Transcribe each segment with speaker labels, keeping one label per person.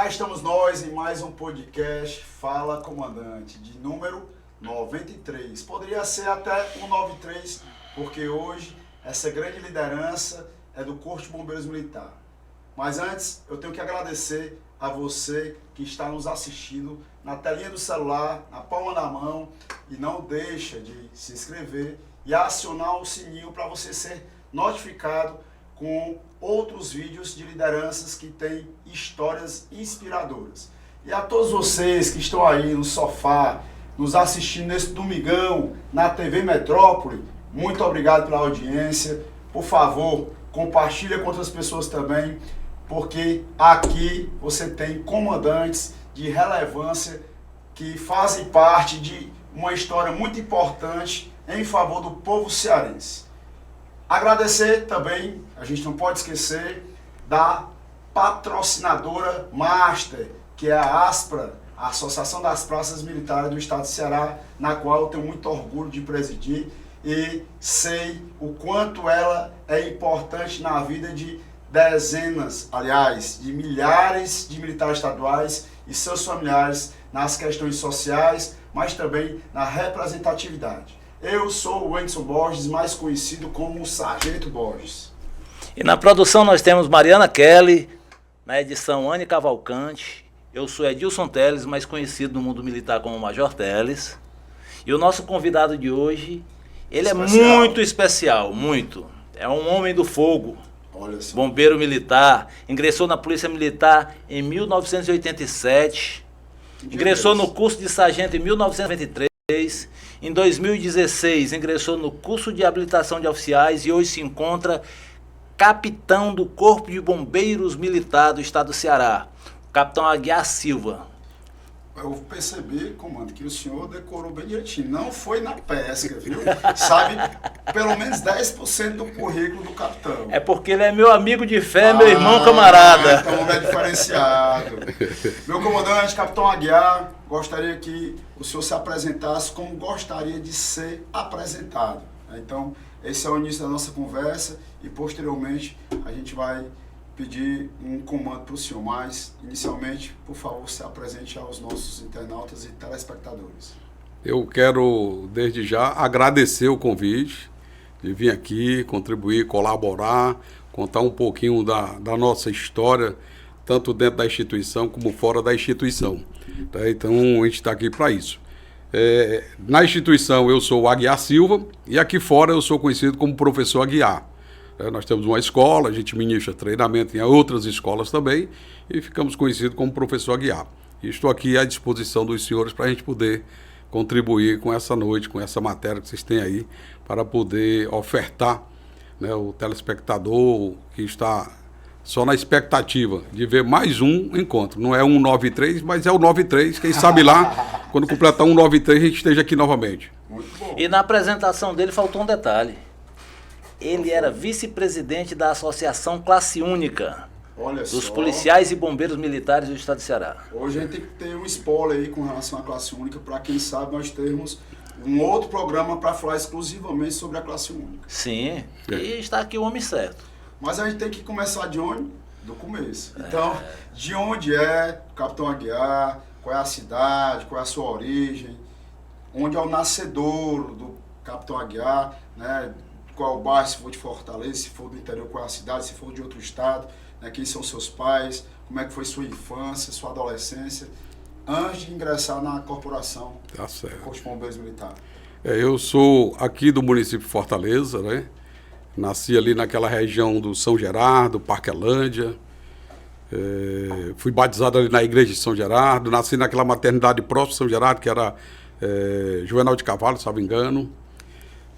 Speaker 1: Cá estamos nós em mais um podcast Fala Comandante, de número 93. Poderia ser até o 93, porque hoje essa grande liderança é do Corpo de Bombeiros Militar. Mas antes, eu tenho que agradecer a você que está nos assistindo na telinha do celular, na palma da mão, e não deixa de se inscrever e acionar o sininho para você ser notificado com outros vídeos de lideranças que têm histórias inspiradoras. E a todos vocês que estão aí no sofá, nos assistindo nesse domingão na TV Metrópole, muito obrigado pela audiência. Por favor, compartilha com outras pessoas também, porque aqui você tem comandantes de relevância que fazem parte de uma história muito importante em favor do povo cearense. Agradecer também, a gente não pode esquecer, da patrocinadora Master, que é a ASPRA, a Associação das Praças Militares do Estado de Ceará, na qual eu tenho muito orgulho de presidir e sei o quanto ela é importante na vida de dezenas, aliás, de milhares de militares estaduais e seus familiares nas questões sociais, mas também na representatividade. Eu sou o Wendson Borges, mais conhecido como o Sargento Borges.
Speaker 2: E na produção nós temos Mariana Kelly, na edição Anne Cavalcante. Eu sou Edilson Teles, mais conhecido no mundo militar como Major Teles. E o nosso convidado de hoje, ele é muito especial, muito. É um homem do fogo, bombeiro militar, ingressou na Polícia Militar em 1987, ingressou no curso de sargento em 1993, em 2016 ingressou no curso de habilitação de oficiais e hoje se encontra capitão do Corpo de Bombeiros Militar do Estado do Ceará, o capitão Aguiar Silva.
Speaker 1: Eu percebi, comando, que o senhor decorou bem direitinho. Não foi na pesca, viu? Sabe pelo menos 10% do currículo do capitão.
Speaker 2: É porque ele é meu amigo de fé, meu irmão camarada.
Speaker 1: Então é diferenciado. Meu comandante, capitão Aguiar, gostaria que o senhor se apresentasse como gostaria de ser apresentado. Então, esse é o início da nossa conversa e posteriormente a gente vai pedir um comando para o senhor, mas inicialmente, por favor, se apresente aos nossos internautas e telespectadores.
Speaker 3: Eu quero, desde já, agradecer o convite de vir aqui, contribuir, colaborar, contar um pouquinho da nossa história, tanto dentro da instituição como fora da instituição. Tá? Então, a gente está aqui para isso. Na instituição, eu sou o Aguiar Silva e aqui fora eu sou conhecido como professor Aguiar. Nós temos uma escola, a gente ministra treinamento em outras escolas também e ficamos conhecidos como professor Aguiar. E estou aqui à disposição dos senhores para a gente poder contribuir com essa noite, com essa matéria que vocês têm aí, para poder ofertar, né, o telespectador que está só na expectativa de ver mais um encontro. Não é 193, mas é o 93. Quem sabe lá, quando completar 193, a gente esteja aqui novamente.
Speaker 1: Muito bom.
Speaker 2: E na apresentação dele faltou um detalhe. Ele era vice-presidente da Associação Classe Única, dos policiais e bombeiros militares do Estado de Ceará.
Speaker 1: Hoje a gente tem que ter um spoiler aí com relação à Classe Única, para quem sabe nós termos um outro programa para falar exclusivamente sobre a Classe Única.
Speaker 2: Sim, e está aqui o homem certo.
Speaker 1: Mas a gente tem que começar de onde? Do começo. Então, de onde é o capitão Aguiar, qual é a cidade, qual é a sua origem, onde é o nascedouro do capitão Aguiar, né? Qual é o bairro, se for de Fortaleza, se for do interior, qual é a cidade, se for de outro estado, né? Quem são seus pais, como é que foi sua infância, sua adolescência, antes de ingressar na corporação do Corpo de Bombeiros Militar.
Speaker 3: Eu sou aqui do município de Fortaleza, né? Nasci ali naquela região do São Gerardo, Parquelândia, fui batizado ali na igreja de São Gerardo, nasci naquela maternidade próxima de São Gerardo, que era Juvenal de Carvalho, se não me engano.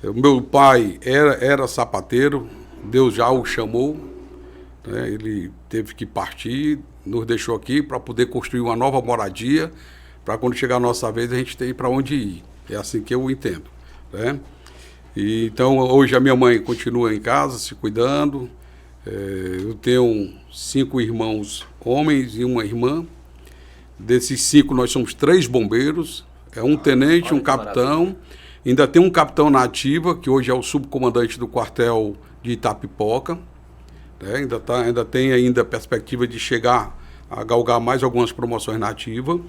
Speaker 3: O meu pai era sapateiro, Deus já o chamou, né? Ele teve que partir, nos deixou aqui para poder construir uma nova moradia, para quando chegar a nossa vez a gente ter para onde ir. É assim que eu entendo, né? E, então hoje a minha mãe continua em casa se cuidando, eu tenho 5 irmãos homens e uma irmã. Desses 5 nós somos 3 bombeiros, um tenente, um capitão. Ainda tem um capitão na ativa, que hoje é o subcomandante do quartel de Itapipoca. Ainda tem a perspectiva de chegar a galgar mais algumas promoções na ativa.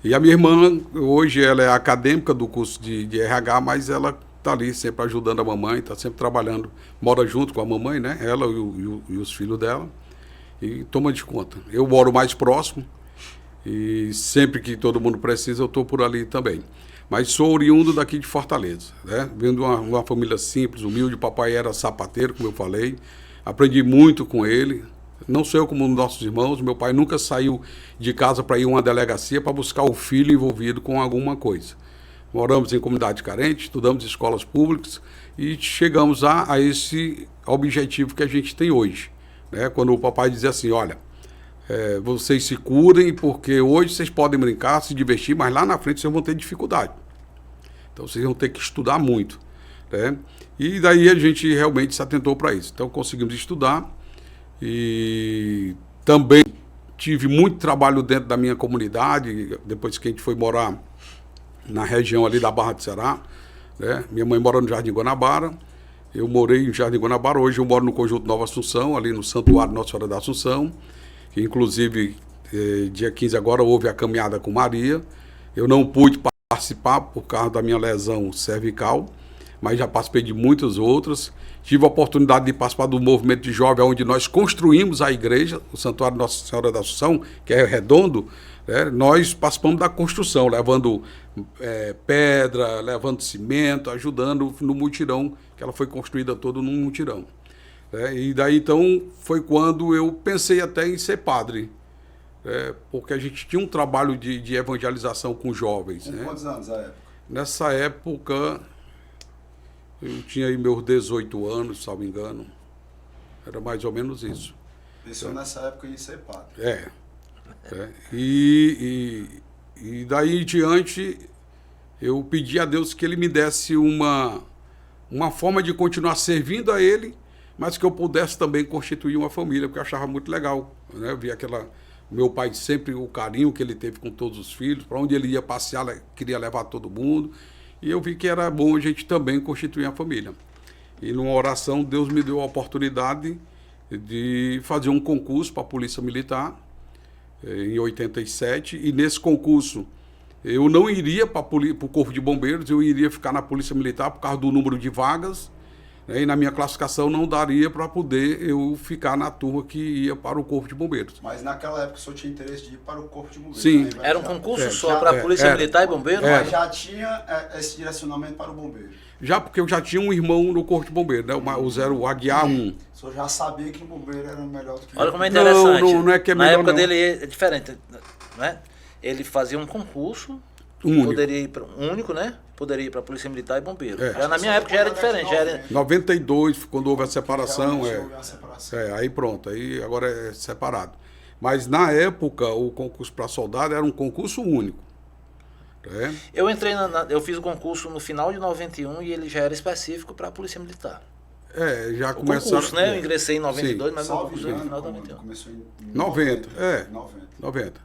Speaker 3: E a minha irmã, hoje, ela é acadêmica do curso de RH, mas ela está ali sempre ajudando a mamãe, está sempre trabalhando, mora junto com a mamãe, né? Ela e os filhos dela, e toma de conta. Eu moro mais próximo, e sempre que todo mundo precisa, eu estou por ali também. Mas sou oriundo daqui de Fortaleza, né? Vindo de uma família simples, humilde. Papai era sapateiro, como eu falei. Aprendi muito com ele. Não sou eu como nossos irmãos. Meu pai nunca saiu de casa para ir a uma delegacia para buscar o filho envolvido com alguma coisa. Moramos em comunidade carente, estudamos em escolas públicas e chegamos a esse objetivo que a gente tem hoje, né? Quando o papai dizia assim, olha, vocês se curem porque hoje vocês podem brincar, se divertir, mas lá na frente vocês vão ter dificuldade. Então vocês vão ter que estudar muito, né? E daí a gente realmente se atentou para isso. Então conseguimos estudar e também tive muito trabalho dentro da minha comunidade, depois que a gente foi morar na região ali da Barra do Ceará, né? Minha mãe mora no Jardim Guanabara, eu morei no Jardim Guanabara, hoje eu moro no Conjunto Nova Assunção, ali no Santuário Nossa Senhora da Assunção, que inclusive dia 15 agora houve a caminhada com Maria. Eu não pude participar por causa da minha lesão cervical, mas já participei de muitas outras. Tive a oportunidade de participar do movimento de jovem, onde nós construímos a igreja, o Santuário Nossa Senhora da Assunção, que é redondo, né? Nós participamos da construção, levando pedra, levando cimento, ajudando no mutirão, que ela foi construída toda num mutirão. E daí, então, foi quando eu pensei até em ser padre, porque a gente tinha um trabalho de evangelização com jovens.
Speaker 1: Com quantos anos na época?
Speaker 3: Nessa época, eu tinha aí meus 18 anos, se não me engano. Era mais ou menos isso.
Speaker 1: Pensou nessa época em ser padre?
Speaker 3: E daí em diante, eu pedi a Deus que Ele me desse uma forma de continuar servindo a Ele, mas que eu pudesse também constituir uma família, porque eu achava muito legal, né? Eu via meu pai sempre, o carinho que ele teve com todos os filhos, para onde ele ia passear, queria levar todo mundo, e eu vi que era bom a gente também constituir a família. E numa oração, Deus me deu a oportunidade de fazer um concurso para a Polícia Militar, em 87, e nesse concurso eu não iria para o Corpo de Bombeiros, eu iria ficar na Polícia Militar por causa do número de vagas, né? E na minha classificação não daria para poder eu ficar na turma que ia para o Corpo de Bombeiros.
Speaker 1: Mas naquela época o senhor tinha interesse de ir para o Corpo de Bombeiros?
Speaker 3: Sim.
Speaker 1: Né?
Speaker 2: Era um concurso só para a Polícia Militar e Bombeiro?
Speaker 1: Mas já tinha esse direcionamento para o bombeiro?
Speaker 3: Já, porque eu já tinha um irmão no Corpo de Bombeiros, né? O Aguiar 1.
Speaker 1: O senhor já sabia que o bombeiro era melhor do que...
Speaker 2: Olha como é interessante.
Speaker 3: Não é que é
Speaker 2: na
Speaker 3: melhor,
Speaker 2: época
Speaker 3: não.
Speaker 2: dele é diferente, né? Ele fazia um concurso,
Speaker 3: Único.
Speaker 2: poderia ir para único, né? Poderia ir para a Polícia Militar e Bombeiro.
Speaker 3: É.
Speaker 2: Já na minha época já era diferente. Já era...
Speaker 3: 92, quando houve a separação,
Speaker 1: Realmente houve a separação.
Speaker 3: aí pronto, aí agora é separado. Mas na época, o concurso para soldado era um concurso único. É.
Speaker 2: Eu entrei eu fiz o concurso no final de 91 e ele já era específico para a Polícia Militar.
Speaker 3: Já
Speaker 2: O
Speaker 3: começaram...
Speaker 2: concurso, né? Eu ingressei em 92,
Speaker 3: Sim.
Speaker 2: mas meu
Speaker 1: Salvo
Speaker 2: concurso foi no
Speaker 1: engano,
Speaker 2: final de 91.
Speaker 1: começou em
Speaker 3: 90,
Speaker 1: 90.
Speaker 3: 90.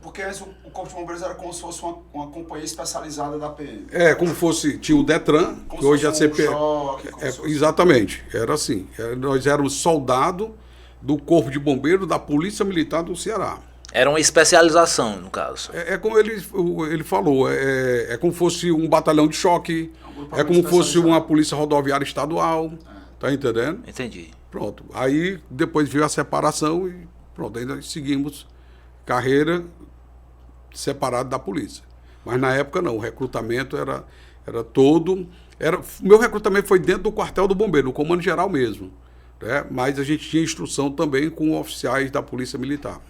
Speaker 1: Porque antes o Corpo de Bombeiros era como se fosse uma companhia especializada da PM.
Speaker 3: Como fosse, tinha o Detran,
Speaker 1: Como
Speaker 3: que hoje é a
Speaker 1: se fosse
Speaker 3: CP.
Speaker 1: choque, como se fosse...
Speaker 3: Exatamente, era assim. Nós éramos soldados do Corpo de Bombeiros da Polícia Militar do Ceará.
Speaker 2: Era uma especialização, no caso.
Speaker 3: Como ele falou, é como fosse um batalhão de choque,
Speaker 1: grupamento
Speaker 3: como fosse
Speaker 1: especializado.
Speaker 3: uma polícia rodoviária estadual, tá entendendo?
Speaker 2: Entendi.
Speaker 3: Pronto, aí depois veio a separação e pronto, ainda seguimos carreira separado da polícia. Mas na época não, o recrutamento era todo... meu recrutamento foi dentro do quartel do bombeiro, no comando geral mesmo, né? Mas a gente tinha instrução também com oficiais da Polícia Militar.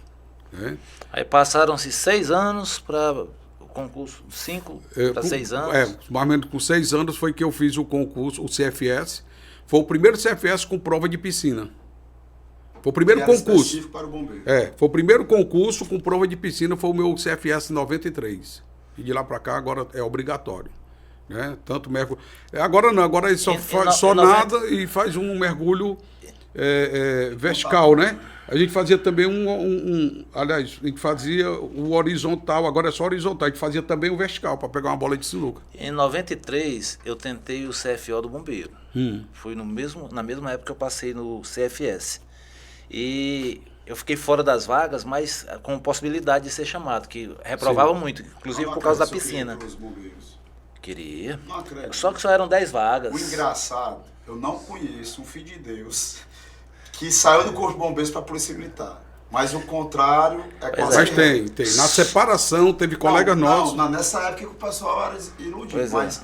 Speaker 3: Né?
Speaker 2: Aí passaram-se 6 anos para o concurso, 5 para 6 anos.
Speaker 3: Mais ou menos com 6 anos foi que eu fiz o concurso, o CFS. Foi o primeiro CFS com prova de piscina. Foi o primeiro
Speaker 1: Que era
Speaker 3: concurso.
Speaker 1: específico para o bombeiro.
Speaker 3: Foi o primeiro concurso com prova de piscina, foi o meu CFS 93. E de lá para cá agora é obrigatório. Né? Tanto mergulho. Agora não, agora ele só faz só nada e faz um mergulho vertical, né? A gente fazia também aliás, a gente fazia o horizontal, agora é só horizontal, a gente fazia também o vertical, para pegar uma bola de sinuca.
Speaker 2: Em 93, eu tentei o CFO do bombeiro. Foi na mesma época que eu passei no CFS. E eu fiquei fora das vagas, mas com possibilidade de ser chamado, que reprovava muito, inclusive por causa da piscina. Queria.
Speaker 1: Não acredito.
Speaker 2: Só que só eram 10 vagas.
Speaker 1: O engraçado, eu não conheço um filho de Deus que saiu do Corpo de Bombeiros para a Polícia Militar. Mas o contrário é quase.
Speaker 3: Mas tem. Na separação, teve colegas nossos.
Speaker 1: Não, nessa época que o pessoal era iludido, mas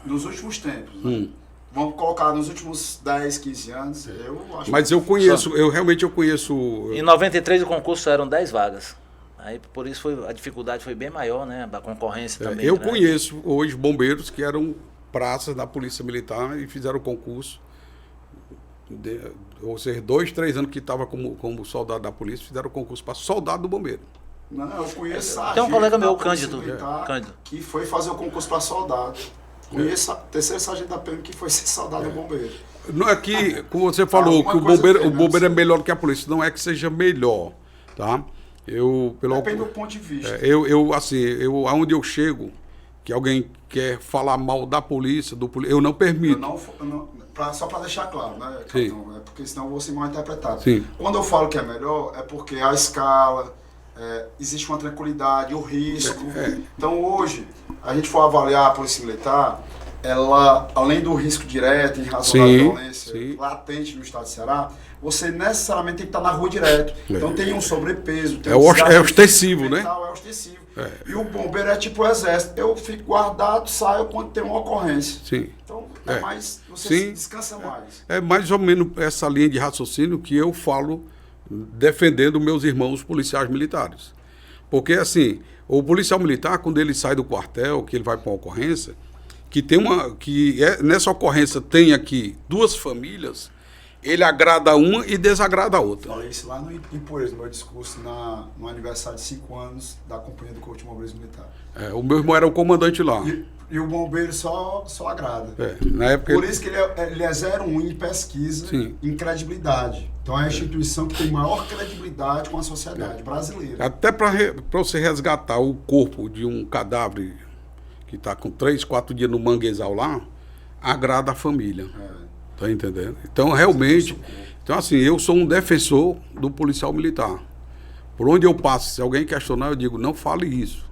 Speaker 1: nos últimos tempos, né? Vamos colocar nos últimos 10, 15 anos, eu acho.
Speaker 3: Mas eu conheço, eu realmente conheço.
Speaker 2: Em 93 o concurso eram 10 vagas. Aí por isso a dificuldade foi bem maior, né? A concorrência também.
Speaker 3: Eu
Speaker 2: grande.
Speaker 3: conheço hoje bombeiros que eram praças da Polícia Militar e fizeram concurso. Ou seja, 2, 3 anos que estava como soldado da polícia, fizeram concurso para soldado do bombeiro.
Speaker 1: Não, eu conheço
Speaker 2: Tem um colega meu,
Speaker 1: Cândido,
Speaker 2: Cândido,
Speaker 1: que foi fazer o concurso para soldado. Conheço a terceira sargento da PM que foi ser soldado do bombeiro.
Speaker 3: Não é que, como você falou, que o bombeiro é melhor do que a polícia. Não é que seja melhor, tá?
Speaker 1: Depende do ponto de vista.
Speaker 3: Aonde eu chego, que alguém quer falar mal da polícia, eu não permito.
Speaker 1: Só para deixar claro, né,
Speaker 3: Sim.
Speaker 1: Capitão? Porque senão eu vou ser mal interpretado.
Speaker 3: Sim.
Speaker 1: Quando eu falo que é melhor, é porque a escala, existe uma tranquilidade, o risco. Então hoje, a gente for avaliar a Polícia Militar, ela, além do risco direto em razão da violência latente no estado de Ceará, você necessariamente tem que estar na rua direto. Então tem um sobrepeso. Tem
Speaker 3: é ostensivo, né?
Speaker 1: É ostensivo. E o bombeiro é tipo o exército. Eu fico guardado, saio quando tem uma ocorrência.
Speaker 3: Sim.
Speaker 1: Então mais, você descansa mais.
Speaker 3: É mais ou menos essa linha de raciocínio que eu falo defendendo meus irmãos policiais militares. Porque assim, o policial militar, quando ele sai do quartel, que ele vai para uma ocorrência, nessa ocorrência tem aqui 2 famílias, ele agrada uma e desagrada a outra.
Speaker 1: Falei isso lá no Ipueiras, no meu discurso no aniversário de 5 anos da Companhia do Corpo de Bombeiros Militar.
Speaker 3: O meu irmão era o comandante lá.
Speaker 1: E o bombeiro só agrada.
Speaker 3: Na época
Speaker 1: Por isso que ele é 01 em pesquisa, em credibilidade. Então é a instituição que tem maior credibilidade com a sociedade brasileira.
Speaker 3: Até para você resgatar o corpo de um cadáver que está com 3, 4 dias no manguezal lá, agrada a família. Tá entendendo? Então, realmente, assim, eu sou um defensor do policial militar. Por onde eu passo, se alguém questionar, eu digo, não fale isso.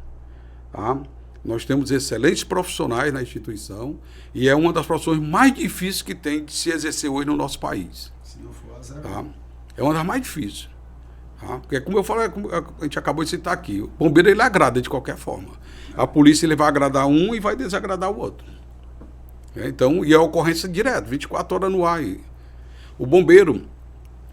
Speaker 3: Tá? Nós temos excelentes profissionais na instituição e é uma das profissões mais difíceis que tem de se exercer hoje no nosso país.
Speaker 1: Se não for a zero.
Speaker 3: Tá? É uma das mais difíceis. Tá? Porque, como eu falei, a gente acabou de citar aqui, o bombeiro ele agrada de qualquer forma. A polícia ele vai agradar um e vai desagradar o outro. Então, e a ocorrência direta, 24 horas no ar. O bombeiro,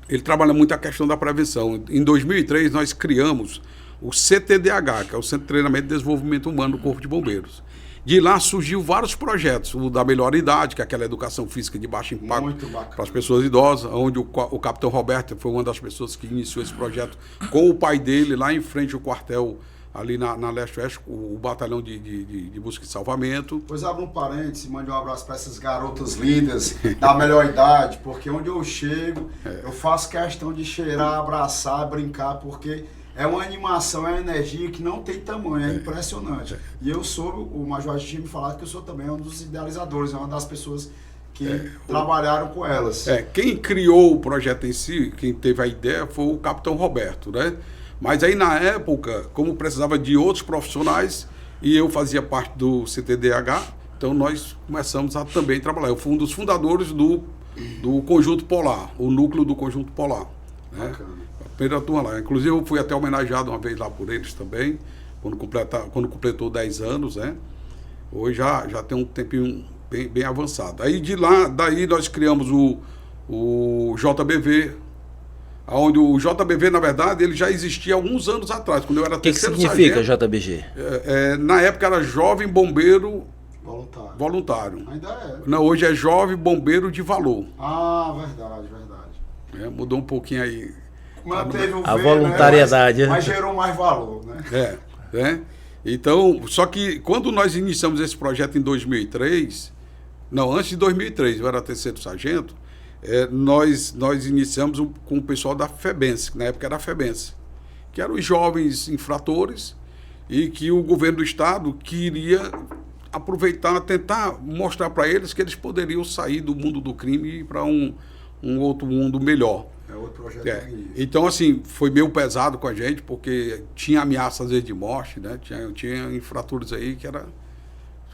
Speaker 3: ele trabalha muito a questão da prevenção. Em 2003, nós criamos o CTDH, que é o Centro de Treinamento e Desenvolvimento Humano do Corpo de Bombeiros. De lá surgiu vários projetos, o da melhor idade, que é aquela educação física de baixo impacto para as pessoas idosas, onde o capitão Roberto foi uma das pessoas que iniciou esse projeto com o pai dele, lá em frente ao quartel, ali na Leste-Oeste, o batalhão de busca e salvamento.
Speaker 1: Pois abre um parênteses, mande um abraço para essas garotas lindas da melhor idade, porque onde eu chego, eu faço questão de cheirar, abraçar, brincar, porque é uma animação, é uma energia que não tem tamanho, é impressionante. E eu soube, o Major tinha me falado que eu sou também um dos idealizadores, é uma das pessoas que trabalharam com elas.
Speaker 3: Quem criou o projeto em si, quem teve a ideia, foi o capitão Roberto, né? Mas aí, na época, como precisava de outros profissionais, e eu fazia parte do CTDH, então nós começamos a também trabalhar. Eu fui um dos fundadores do Conjunto Polar, o núcleo do Conjunto Polar. Né? A primeira turma lá. Inclusive, eu fui até homenageado uma vez lá por eles também, quando completou 10 anos. Né? Hoje já tem um tempinho bem avançado. Aí, daí nós criamos o JBV, onde o JBV, na verdade, ele já existia há alguns anos atrás, quando eu era terceiro sargento.
Speaker 2: O que significa JBG?
Speaker 3: Na época era Jovem Bombeiro Voluntário.
Speaker 1: Ainda é.
Speaker 3: Não, hoje é Jovem Bombeiro de Valor.
Speaker 1: Ah, verdade.
Speaker 3: Mudou um pouquinho aí.
Speaker 1: Manteve o
Speaker 2: a voluntariedade.
Speaker 1: Mas gerou mais valor, né?
Speaker 3: Então, só que quando nós iniciamos esse projeto em 2003, antes de 2003, eu era terceiro sargento, nós iniciamos com o pessoal da FEBENSE, que na época era a FEBENSE, que eram os jovens infratores e que o governo do estado queria aproveitar, tentar mostrar para eles que eles poderiam sair do mundo do crime e ir para um outro mundo melhor.
Speaker 1: Outro projeto
Speaker 3: É.
Speaker 1: no início.
Speaker 3: Então, assim, foi meio pesado com a gente, porque tinha ameaça, às vezes, de morte, né? Tinha infraturas aí que era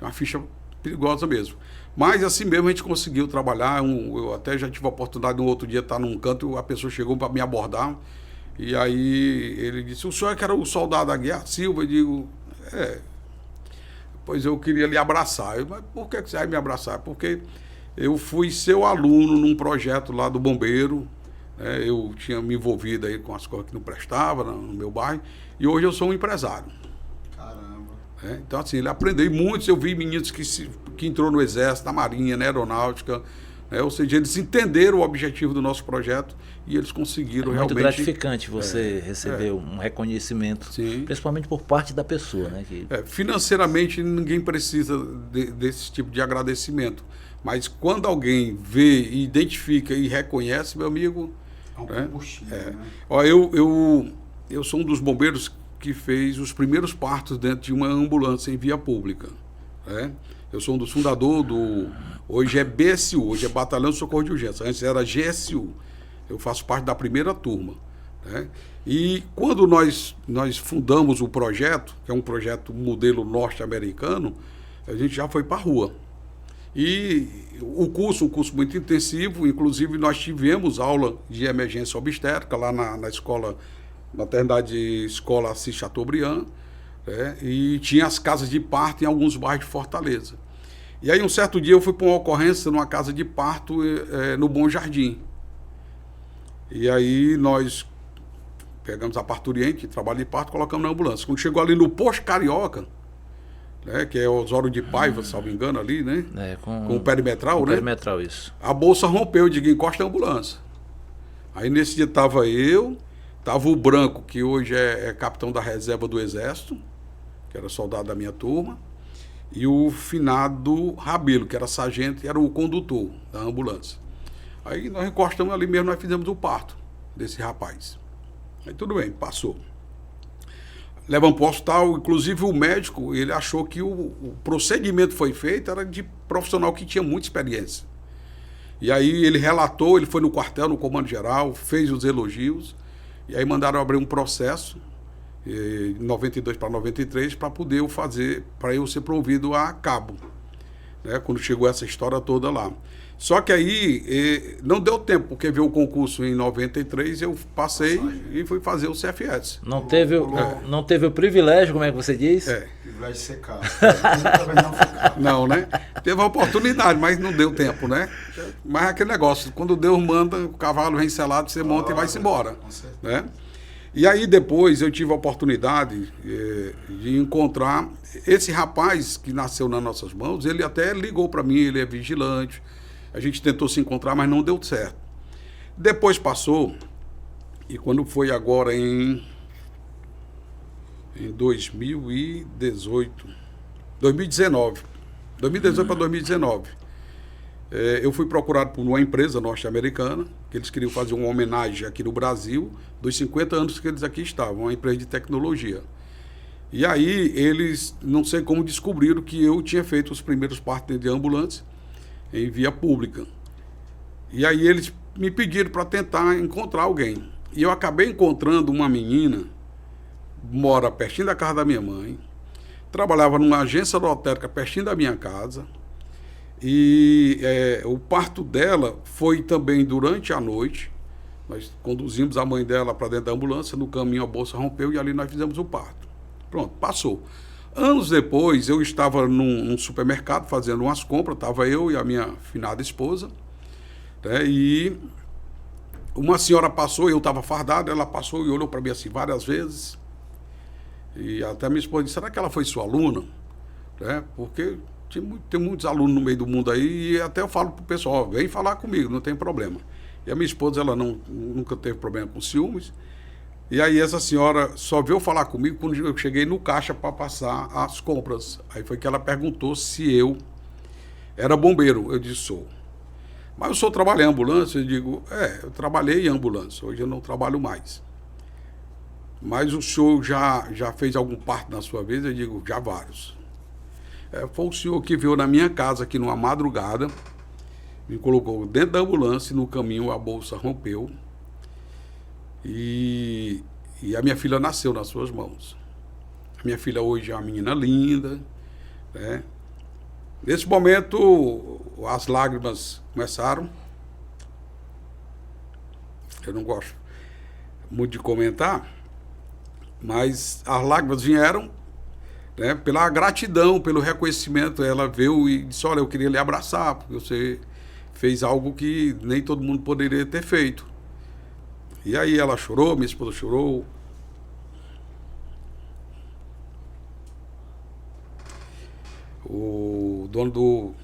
Speaker 3: uma ficha perigosa mesmo. Mas, assim mesmo, a gente conseguiu trabalhar. Eu até já tive a oportunidade, no outro dia, estar num canto, a pessoa chegou para me abordar, e aí ele disse: o senhor é que era o soldado Aguiar Silva? Eu digo: pois eu queria lhe abraçar. Mas por que você vai me abraçar? Porque eu fui seu aluno num projeto lá do bombeiro, né? Eu tinha me envolvido aí com as coisas que não prestavam no meu bairro, e hoje eu sou um empresário.
Speaker 1: Caramba.
Speaker 3: Né? Então, assim, ele aprendeu muito. Eu vi meninos que entrou no Exército, na Marinha, na Aeronáutica, né? Ou seja, eles entenderam o objetivo do nosso projeto e eles conseguiram
Speaker 2: Muito
Speaker 3: realmente...
Speaker 2: gratificante você receber um reconhecimento,
Speaker 3: Sim.
Speaker 2: principalmente por parte da pessoa, né?
Speaker 3: Financeiramente, ninguém precisa desse tipo de agradecimento. Mas quando alguém vê, identifica e reconhece, meu amigo...
Speaker 1: É um combustível, né?
Speaker 3: Ó, eu sou um dos bombeiros que fez os primeiros partos dentro de uma ambulância em via pública. Né? Eu sou um dos fundadores do... Hoje é BSU, hoje é Batalhão de Socorro de Urgência. Antes era GSU. Eu faço parte da primeira turma. Né? E quando nós fundamos o projeto, que é um projeto modelo norte-americano, a gente já foi para a rua. E um curso muito intensivo, inclusive nós tivemos aula de emergência obstétrica lá na escola, maternidade escola Assis Chateaubriand, né? E tinha as casas de parto em alguns bairros de Fortaleza. E aí um certo dia eu fui para uma ocorrência numa casa de parto no Bom Jardim. E aí nós pegamos a parturiente, trabalho de parto, colocamos na ambulância. Quando chegou ali no posto Carioca, né, que é Osório de Paiva, se não me engano, ali, né? Com o perimetral, né?
Speaker 2: Perimetral, isso.
Speaker 3: A bolsa rompeu, eu digo: encosta a ambulância. Aí nesse dia estava o Branco, que hoje é capitão da reserva do Exército, que era soldado da minha turma, e o finado Rabelo, que era sargento e era o condutor da ambulância. Aí nós encostamos ali mesmo, nós fizemos o parto desse rapaz. Aí tudo bem, passou. Levamos para o hospital, inclusive o médico, ele achou que o procedimento foi feito, era de profissional que tinha muita experiência. E aí ele relatou, ele foi no quartel, no comando geral, fez os elogios, e aí mandaram abrir um processo, de 92 para 93, para poder para eu ser promovido a cabo, né, quando chegou essa história toda lá. Só que aí não deu tempo, porque veio o concurso em 93, eu passei e fui fazer o CFS.
Speaker 2: Não teve o privilégio, como é que você diz?
Speaker 1: Privilégio de ser cabo. Também não foi cabo.
Speaker 3: Não, né? Teve a oportunidade, mas não deu tempo, né? Mas é aquele negócio, quando Deus manda, o cavalo vem selado, você monta e vai-se embora.
Speaker 1: Com certeza.
Speaker 3: Né? E aí depois eu tive a oportunidade de encontrar esse rapaz que nasceu nas nossas mãos. Ele até ligou para mim, ele é vigilante. A gente tentou se encontrar, mas não deu certo. Depois passou, e quando foi agora em 2019 para 2019, eu fui procurado por uma empresa norte-americana, que eles queriam fazer uma homenagem aqui no Brasil, dos 50 anos que eles aqui estavam, uma empresa de tecnologia. E aí eles, não sei como, descobriram que eu tinha feito os primeiros partos de ambulância em via pública. E aí eles me pediram para tentar encontrar alguém. E eu acabei encontrando uma menina, mora pertinho da casa da minha mãe, trabalhava numa agência lotérica pertinho da minha casa, e o parto dela foi também durante a noite. Nós conduzimos a mãe dela para dentro da ambulância, no caminho a bolsa rompeu e ali nós fizemos o parto. Pronto, passou. Anos depois, eu estava num supermercado fazendo umas compras, estava eu e a minha finada esposa, né, e uma senhora passou, eu estava fardado, ela passou e olhou para mim assim várias vezes, e até minha esposa disse: será que ela foi sua aluna? Né, porque tem muitos alunos no meio do mundo aí, e até eu falo para o pessoal: vem falar comigo, não tem problema. E a minha esposa, ela nunca teve problema com ciúmes. E aí essa senhora só veio falar comigo quando eu cheguei no caixa para passar as compras. Aí foi que ela perguntou se eu era bombeiro. Eu disse: sou. Mas o senhor trabalha em ambulância? Eu digo: eu trabalhei em ambulância, hoje eu não trabalho mais. Mas o senhor já fez algum parto na sua vida? Eu digo: já vários. Foi o senhor que veio na minha casa aqui numa madrugada, me colocou dentro da ambulância e no caminho a bolsa rompeu. E a minha filha nasceu nas suas mãos. A minha filha hoje é uma menina linda, né? Nesse momento, as lágrimas começaram. Eu não gosto muito de comentar, mas as lágrimas vieram, né, pela gratidão, pelo reconhecimento. Ela veio e disse, olha, eu queria lhe abraçar, porque você fez algo que nem todo mundo poderia ter feito. E aí ela chorou, minha esposa chorou. O dono do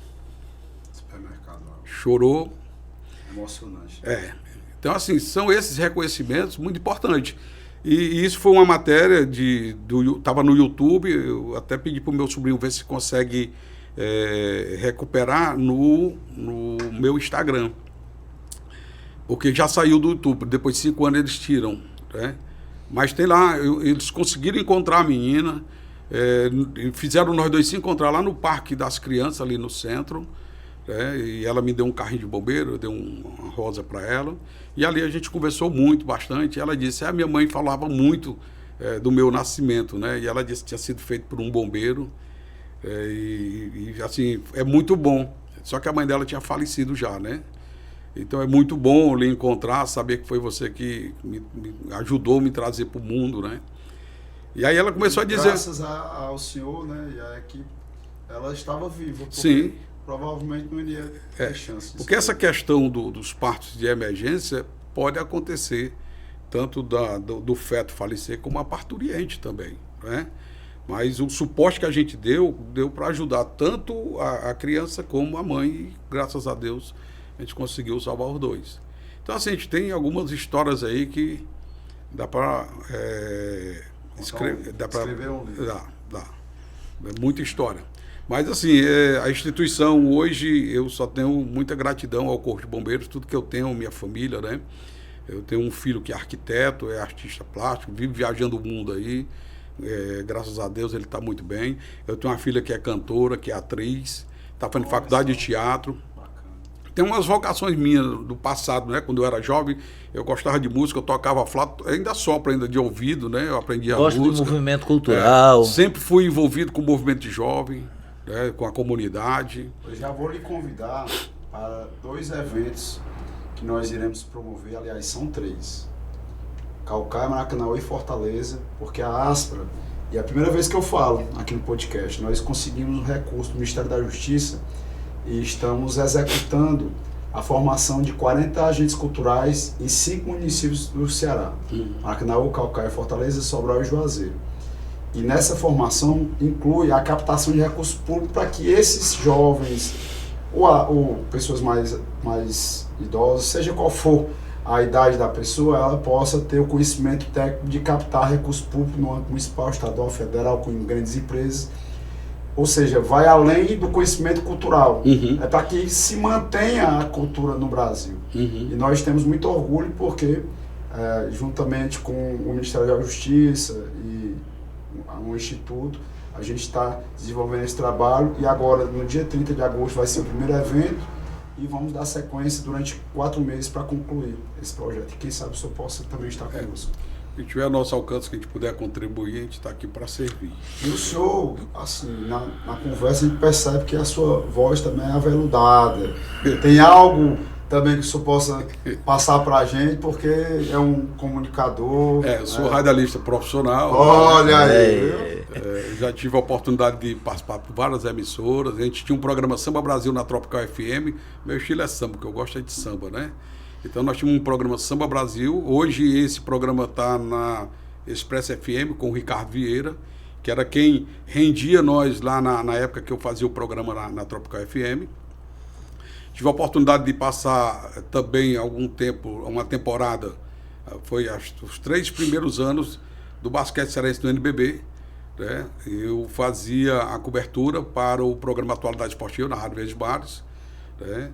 Speaker 1: Supermercado.
Speaker 3: chorou.
Speaker 1: Emocionante.
Speaker 3: Então, assim, são esses reconhecimentos muito importantes. E isso foi uma matéria estava no YouTube. Eu até pedi para o meu sobrinho ver se consegue recuperar no meu Instagram. Porque já saiu do YouTube. Depois de 5 anos eles tiram, né? Mas tem lá, eles conseguiram encontrar a menina. Fizeram nós dois se encontrar lá no Parque das Crianças, ali no centro. E ela me deu um carrinho de bombeiro, eu dei uma rosa para ela. E ali a gente conversou muito, bastante. Ela disse, a minha mãe falava muito do meu nascimento, né? E ela disse que tinha sido feito por um bombeiro. Assim, é muito bom. Só que a mãe dela tinha falecido já, né? Então é muito bom lhe encontrar, saber que foi você que me ajudou a me trazer para o mundo, né? E aí ela começou a dizer...
Speaker 1: Graças ao senhor, né, e à equipe, ela estava viva.
Speaker 3: Sim.
Speaker 1: Provavelmente não iria ter chance.
Speaker 3: Porque essa questão dos partos de emergência pode acontecer tanto do feto falecer como a parturiente também, né? Mas o suporte que a gente deu para ajudar tanto a criança como a mãe, e graças a Deus a gente conseguiu salvar os dois. Então, assim, a gente tem algumas histórias aí que dá para escrever
Speaker 1: um livro.
Speaker 3: Dá. É muita história. Mas, assim, a instituição hoje, eu só tenho muita gratidão ao Corpo de Bombeiros, tudo que eu tenho, minha família, né? Eu tenho um filho que é arquiteto, é artista plástico, vive viajando o mundo aí. Graças a Deus ele está muito bem. Eu tenho uma filha que é cantora, que é atriz, está fazendo faculdade de teatro. Tem umas vocações minhas do passado, né? Quando eu era jovem, eu gostava de música, eu tocava flauta, ainda sopro ainda de ouvido, né? Eu aprendi a música.
Speaker 2: Gosto de movimento cultural.
Speaker 3: Sempre fui envolvido com o movimento de jovem, né? Com a comunidade.
Speaker 1: Eu já vou lhe convidar para 2 eventos que nós iremos promover, aliás, são 3. Caucaia, Maracanã e Fortaleza, porque a Aspra, e é a primeira vez que eu falo aqui no podcast, nós conseguimos um recurso do Ministério da Justiça e estamos executando a formação de 40 agentes culturais em 5 municípios do Ceará. Maracanã, Caucaia, Fortaleza, Sobral e Juazeiro. E nessa formação inclui a captação de recursos públicos para que esses jovens ou pessoas mais idosas, seja qual for a idade da pessoa, ela possa ter o conhecimento técnico de captar recursos públicos no âmbito municipal, estadual, federal, com grandes empresas. Ou seja, vai além do conhecimento cultural. É para que se mantenha a cultura no Brasil. E nós temos muito orgulho porque, juntamente com o Ministério da Justiça e um instituto, a gente está desenvolvendo esse trabalho. E agora, no dia 30 de agosto, vai ser o primeiro evento. E vamos dar sequência durante 4 meses para concluir esse projeto. E quem sabe o senhor possa também estar conosco.
Speaker 3: Se tiver nosso alcance que a gente puder contribuir, a gente está aqui para servir.
Speaker 1: E o senhor, assim, na conversa a gente percebe que a sua voz também é aveludada. Tem algo também que o senhor possa passar para a gente, porque é um comunicador.
Speaker 3: Eu sou radialista profissional.
Speaker 1: Olha aí!
Speaker 3: Já tive a oportunidade de participar por várias emissoras. A gente tinha um programa Samba Brasil na Tropical FM. Meu estilo é samba, porque eu gosto de samba, né? Então nós tínhamos um programa Samba Brasil. Hoje esse programa está na Expresso FM com o Ricardo Vieira, que era quem rendia nós lá na época que eu fazia o programa na Tropical FM. Tive a oportunidade de passar também algum tempo, uma temporada, foi os 3 primeiros anos do basquete cearense no NBB. Né? Eu fazia a cobertura para o programa Atualidade Esportiva na Rádio Verdes Mares, né?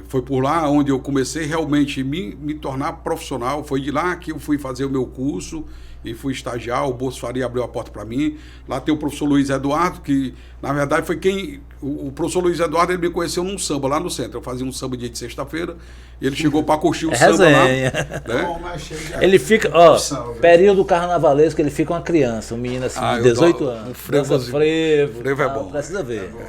Speaker 3: Foi por lá onde eu comecei realmente a me tornar profissional. Foi de lá que eu fui fazer o meu curso e fui estagiar. O Bolsa Faria abriu a porta para mim. Lá tem o professor Luiz Eduardo, que na verdade foi quem... O professor Luiz Eduardo, ele me conheceu num samba lá no centro. Eu fazia um samba dia de sexta-feira. Ele chegou para curtir o samba lá. Né?
Speaker 2: Ele fica, período carnavalesco, ele fica uma criança, um menino assim de 18 anos.
Speaker 3: Um frevo é bom.
Speaker 2: Precisa ver.
Speaker 3: É bom,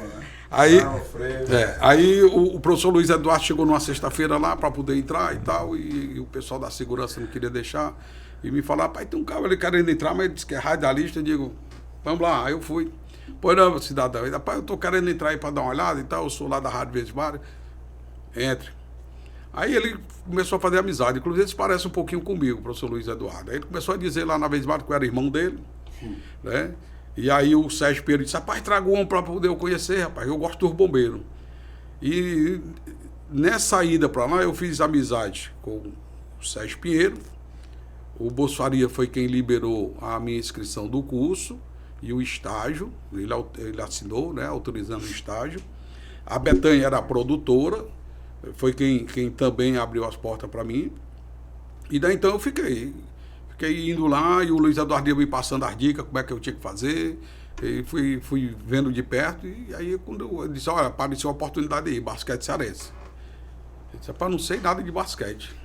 Speaker 3: né? Aí o professor Luiz Eduardo chegou numa sexta-feira lá para poder entrar e tal, e o pessoal da segurança não queria deixar, e me falaram, pai, tem um cara ali querendo entrar, mas ele disse que é radialista. Eu digo, vamos lá. Aí eu fui. Pois não, cidadão. Ele, pai, eu tô querendo entrar aí para dar uma olhada e tal, eu sou lá da Rádio Vesmar. Entre. Aí ele começou a fazer amizade, inclusive eles parecem um pouquinho comigo, o professor Luiz Eduardo. Aí ele começou a dizer lá na Vesmar que eu era irmão dele, né? E aí o Sérgio Pinheiro disse, rapaz, traga um homem para poder eu conhecer, rapaz, eu gosto dos bombeiros. E nessa ida para lá eu fiz amizade com o Sérgio Pinheiro, o Bolsa Faria foi quem liberou a minha inscrição do curso e o estágio, ele assinou, né, autorizando o estágio. A Betânia era a produtora, foi quem também abriu as portas para mim. E daí então eu fiquei indo lá e o Luiz Eduardo ia me passando as dicas, como é que eu tinha que fazer. E fui vendo de perto e aí quando eu disse, olha, apareceu uma oportunidade aí, basquete cearense. Eu disse, rapaz, não sei nada de basquete.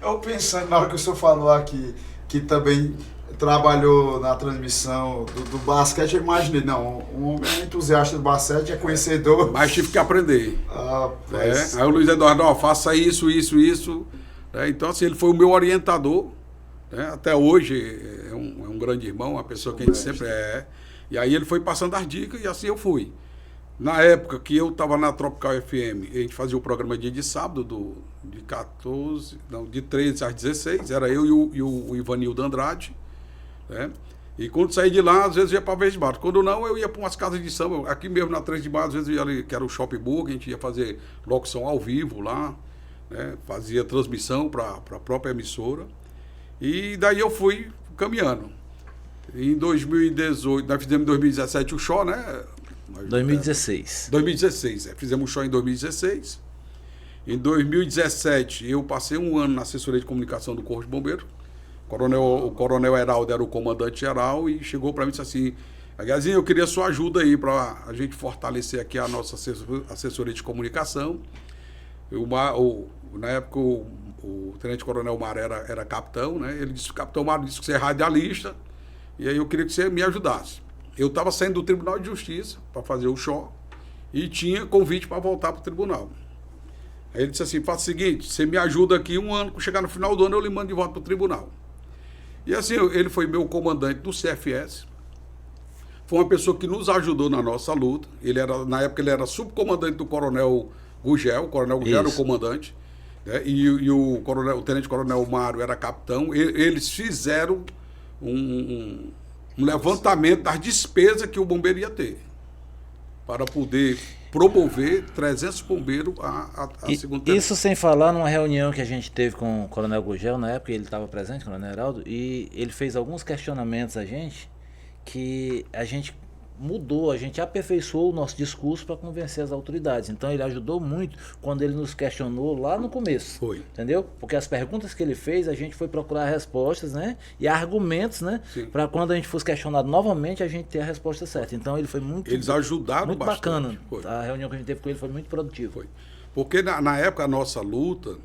Speaker 1: Eu pensando, na hora que o senhor falou aqui, que também trabalhou na transmissão do basquete, eu imaginei, não, um homem entusiasta do basquete, é conhecedor.
Speaker 3: Mas tive que aprender. Aí o Luiz Eduardo, faça isso. Então assim, ele foi o meu orientador. Até hoje é um grande irmão, uma pessoa que a gente sempre é. E aí ele foi passando as dicas e assim eu fui. Na época que eu estava na Tropical FM, a gente fazia o programa dia de sábado, de 13 às 16, era eu e o Ivanildo Andrade. Né? E quando saí de lá, às vezes eu ia para Vesmar. Quando não, eu ia para umas casas de samba. Aqui mesmo na 3 de Maio, às vezes eu ia ali, que era o Shopping Book, a gente ia fazer locução ao vivo lá, né? Fazia transmissão para a própria emissora. E daí eu fui caminhando. Em 2018, nós fizemos em 2017 o show, né?
Speaker 2: 2016.
Speaker 3: 2016, fizemos o show em 2016. Em 2017, eu passei um ano na assessoria de comunicação do Corpo de Bombeiros. O coronel Heraldo era o comandante-geral e chegou para mim e disse assim, Agazinho, eu queria sua ajuda aí para a gente fortalecer aqui a nossa assessoria de comunicação. Na época, o tenente-coronel Mar era capitão, né? Ele disse, o capitão Mar disse que você é radialista, e aí eu queria que você me ajudasse. Eu estava saindo do Tribunal de Justiça para fazer o show e tinha convite para voltar para o tribunal. Aí ele disse assim, faça o seguinte, você me ajuda aqui um ano, quando chegar no final do ano eu lhe mando de volta para o tribunal. E assim, ele foi meu comandante do CFS, foi uma pessoa que nos ajudou na nossa luta. Na época ele era subcomandante do coronel Gugel, o coronel Gugel era o comandante, né? E o tenente-coronel Mário era capitão. Eles fizeram um levantamento das despesas que o bombeiro ia ter para poder promover 300 bombeiros a segunda tenente.
Speaker 2: Isso sem falar numa reunião que a gente teve com o coronel Gugel, na época ele estava presente, o coronel Heraldo, e ele fez alguns questionamentos a gente, que a gente mudou, a gente aperfeiçoou o nosso discurso para convencer as autoridades. Então ele ajudou muito quando ele nos questionou lá no começo.
Speaker 3: Foi.
Speaker 2: Entendeu? Porque as perguntas que ele fez, a gente foi procurar respostas, né? E argumentos, né? Para quando a gente fosse questionado novamente, a gente ter a resposta certa. Então ele foi muito...
Speaker 3: Eles ajudaram
Speaker 2: muito
Speaker 3: bastante.
Speaker 2: Bacana.
Speaker 3: Foi.
Speaker 2: A reunião que a gente teve com ele foi muito produtiva.
Speaker 3: Foi. Porque na época a nossa luta,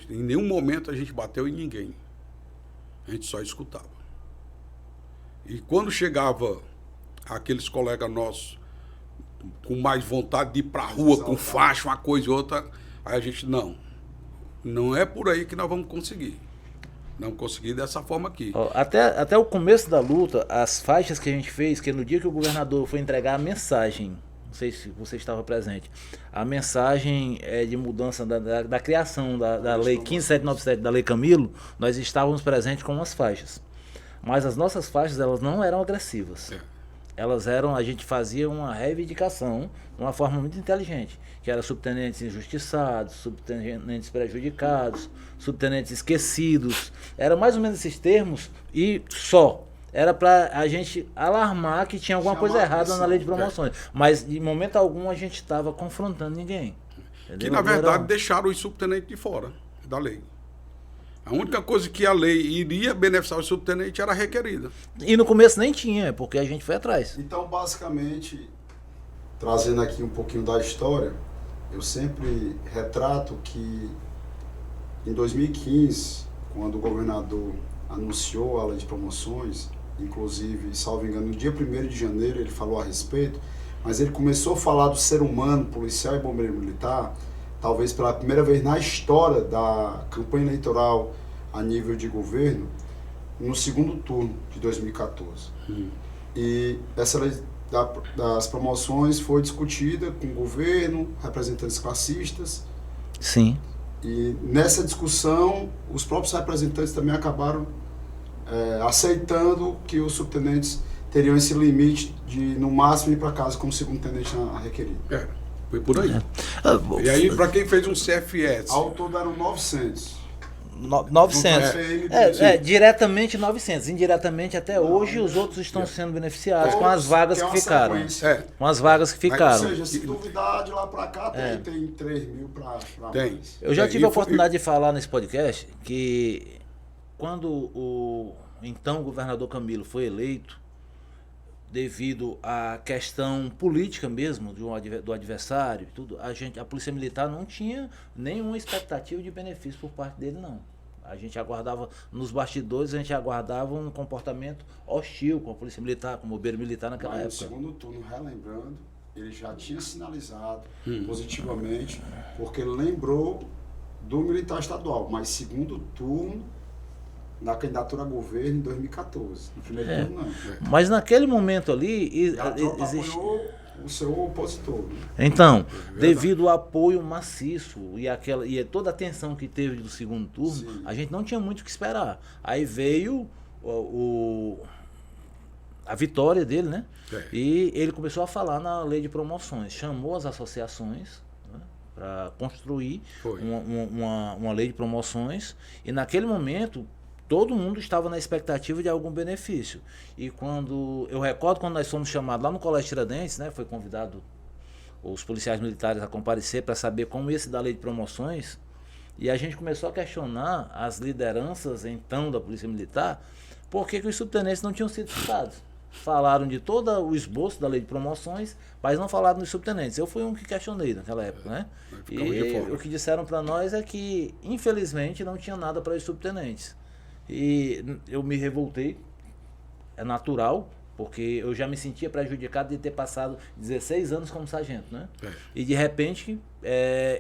Speaker 3: em nenhum momento a gente bateu em ninguém. A gente só escutava. E quando chegava aqueles colegas nossos com mais vontade de ir para a rua, com faixa, uma coisa e outra, aí a gente, não é por aí que nós vamos conseguir. Não conseguir dessa forma aqui.
Speaker 2: Até o começo da luta, as faixas que a gente fez, que no dia que o governador foi entregar a mensagem, não sei se você estava presente, a mensagem de mudança da criação da lei 15797, da lei Camilo, nós estávamos presentes com as faixas. Mas as nossas faixas, elas não eram agressivas. A gente fazia uma reivindicação de uma forma muito inteligente, que era subtenentes injustiçados, subtenentes prejudicados, subtenentes esquecidos. Era mais ou menos esses termos e só. era para a gente alarmar que tinha alguma
Speaker 1: Chamar
Speaker 2: coisa
Speaker 1: a
Speaker 2: errada
Speaker 1: atenção,
Speaker 2: na lei de promoções. Mas, de momento algum, a gente estava confrontando ninguém. Entendeu?
Speaker 3: Que, na verdade, deixaram os subtenentes de fora da lei. A única coisa que a lei iria beneficiar os subtenentes era requerida.
Speaker 2: E no começo nem tinha, porque a gente foi atrás.
Speaker 1: Então, basicamente, trazendo aqui um pouquinho da história, eu sempre retrato que em 2015, quando o governador anunciou a lei de promoções, inclusive, salvo engano, no dia 1º de janeiro ele falou a respeito, mas ele começou a falar do ser humano, policial e bombeiro militar, talvez pela primeira vez na história da campanha eleitoral a nível de governo, no segundo turno de 2014. E essa lei das promoções foi discutida com o governo, representantes classistas.
Speaker 2: Sim.
Speaker 1: E nessa discussão, os próprios representantes também acabaram aceitando que os subtenentes teriam esse limite de, no máximo, ir para casa como segundo tenente requerido.
Speaker 3: Foi por aí. E aí, para quem fez um CFS?
Speaker 1: Ao todo eram 900.
Speaker 2: 900. Diretamente 900. Indiretamente, até hoje, os outros estão sendo beneficiados com as vagas que ficaram. Com as vagas que ficaram.
Speaker 1: Ou seja, se duvidar de lá para cá, tem 3 mil para mais.
Speaker 2: Eu já tive a oportunidade de falar nesse podcast que quando o então governador Camilo foi eleito, devido à questão política mesmo do adversário e tudo, a Polícia Militar não tinha nenhuma expectativa de benefício por parte dele, não. A gente aguardava, nos bastidores, a gente aguardava um comportamento hostil com a Polícia Militar, com o bombeiro militar naquela época.
Speaker 1: No segundo turno, relembrando, ele já tinha sinalizado positivamente, porque ele lembrou do militar estadual, mas segundo turno, na candidatura a governo em 2014. No primeiro turno, não.
Speaker 2: Mas naquele momento ali...
Speaker 1: E a tropa apoiou o seu opositor. Né?
Speaker 2: Então, devido ao apoio maciço e toda a tensão que teve do segundo turno, sim, a gente não tinha muito o que esperar. Aí veio a vitória dele, né? E ele começou a falar na lei de promoções. Chamou as associações, né, para construir uma lei de promoções. E naquele momento, todo mundo estava na expectativa de algum benefício. E eu recordo quando nós fomos chamados lá no Colégio Tiradentes, né, foi convidado os policiais militares a comparecer para saber como ia se dar a lei de promoções, e a gente começou a questionar as lideranças então da Polícia Militar, por que os subtenentes não tinham sido citados. Falaram de todo o esboço da lei de promoções, mas não falaram dos subtenentes. Eu fui um que questionei naquela época, né? E o que disseram para nós é que, infelizmente, não tinha nada para os subtenentes. E eu me revoltei, é natural, porque eu já me sentia prejudicado de ter passado 16 anos como sargento, né? E de repente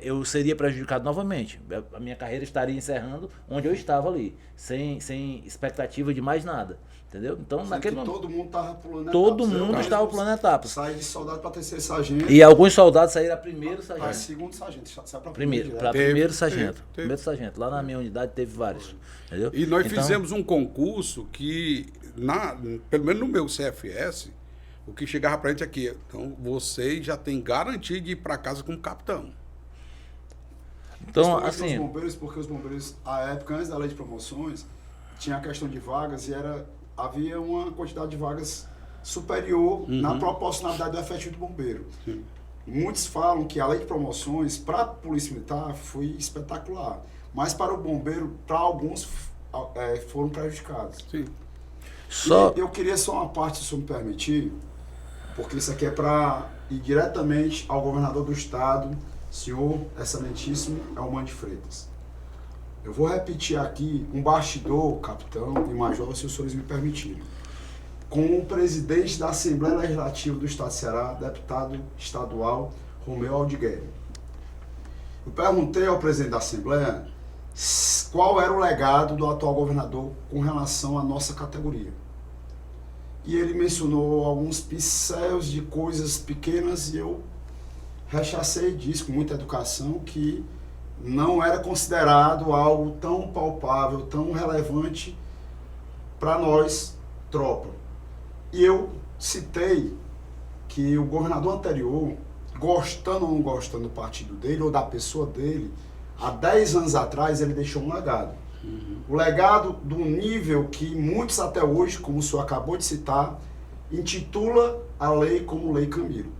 Speaker 2: eu seria prejudicado novamente. A minha carreira estaria encerrando onde eu estava ali, sem expectativa de mais nada. Entendeu? Então, naquele momento.
Speaker 1: Todo mundo estava pulando etapas.
Speaker 2: Todo mundo estava pulando etapas.
Speaker 1: Sai de soldado para terceiro sargento.
Speaker 2: E alguns soldados saíram a primeiro sargento.
Speaker 1: Para segundo sargento. Sai para
Speaker 2: primeiro sargento. Primeiro sargento. Lá na minha unidade teve vários. Entendeu?
Speaker 3: E nós fizemos um concurso que, pelo menos no meu CFS, o que chegava para a gente aqui, então vocês já têm garantia de ir para casa como capitão.
Speaker 2: Então, assim.
Speaker 1: Os bombeiros, porque os bombeiros, à época, antes da lei de promoções, tinha a questão de vagas e havia uma quantidade de vagas superior na proporcionalidade do efetivo do bombeiro.
Speaker 3: Sim.
Speaker 1: Muitos falam que a lei de promoções para a Polícia Militar foi espetacular, mas para o bombeiro, para alguns, foram prejudicados.
Speaker 3: Sim.
Speaker 1: Eu queria só uma parte, se eu me permitir, porque isso aqui é para ir diretamente ao governador do estado, senhor excelentíssimo Elman de Freitas. Eu vou repetir aqui um bastidor, capitão e major, se os senhores me permitirem. Com o presidente da Assembleia Legislativa do Estado de Ceará, deputado estadual Romeu Aldigueri. Eu perguntei ao presidente da Assembleia qual era o legado do atual governador com relação à nossa categoria. E ele mencionou alguns pincéis de coisas pequenas e eu rechacei disso com muita educação, que não era considerado algo tão palpável, tão relevante para nós, tropa. E eu citei que o governador anterior, gostando ou não gostando do partido dele ou da pessoa dele, há 10 anos atrás ele deixou um legado. O legado do nível que muitos até hoje, como o senhor acabou de citar, intitula a lei como Lei Camilo.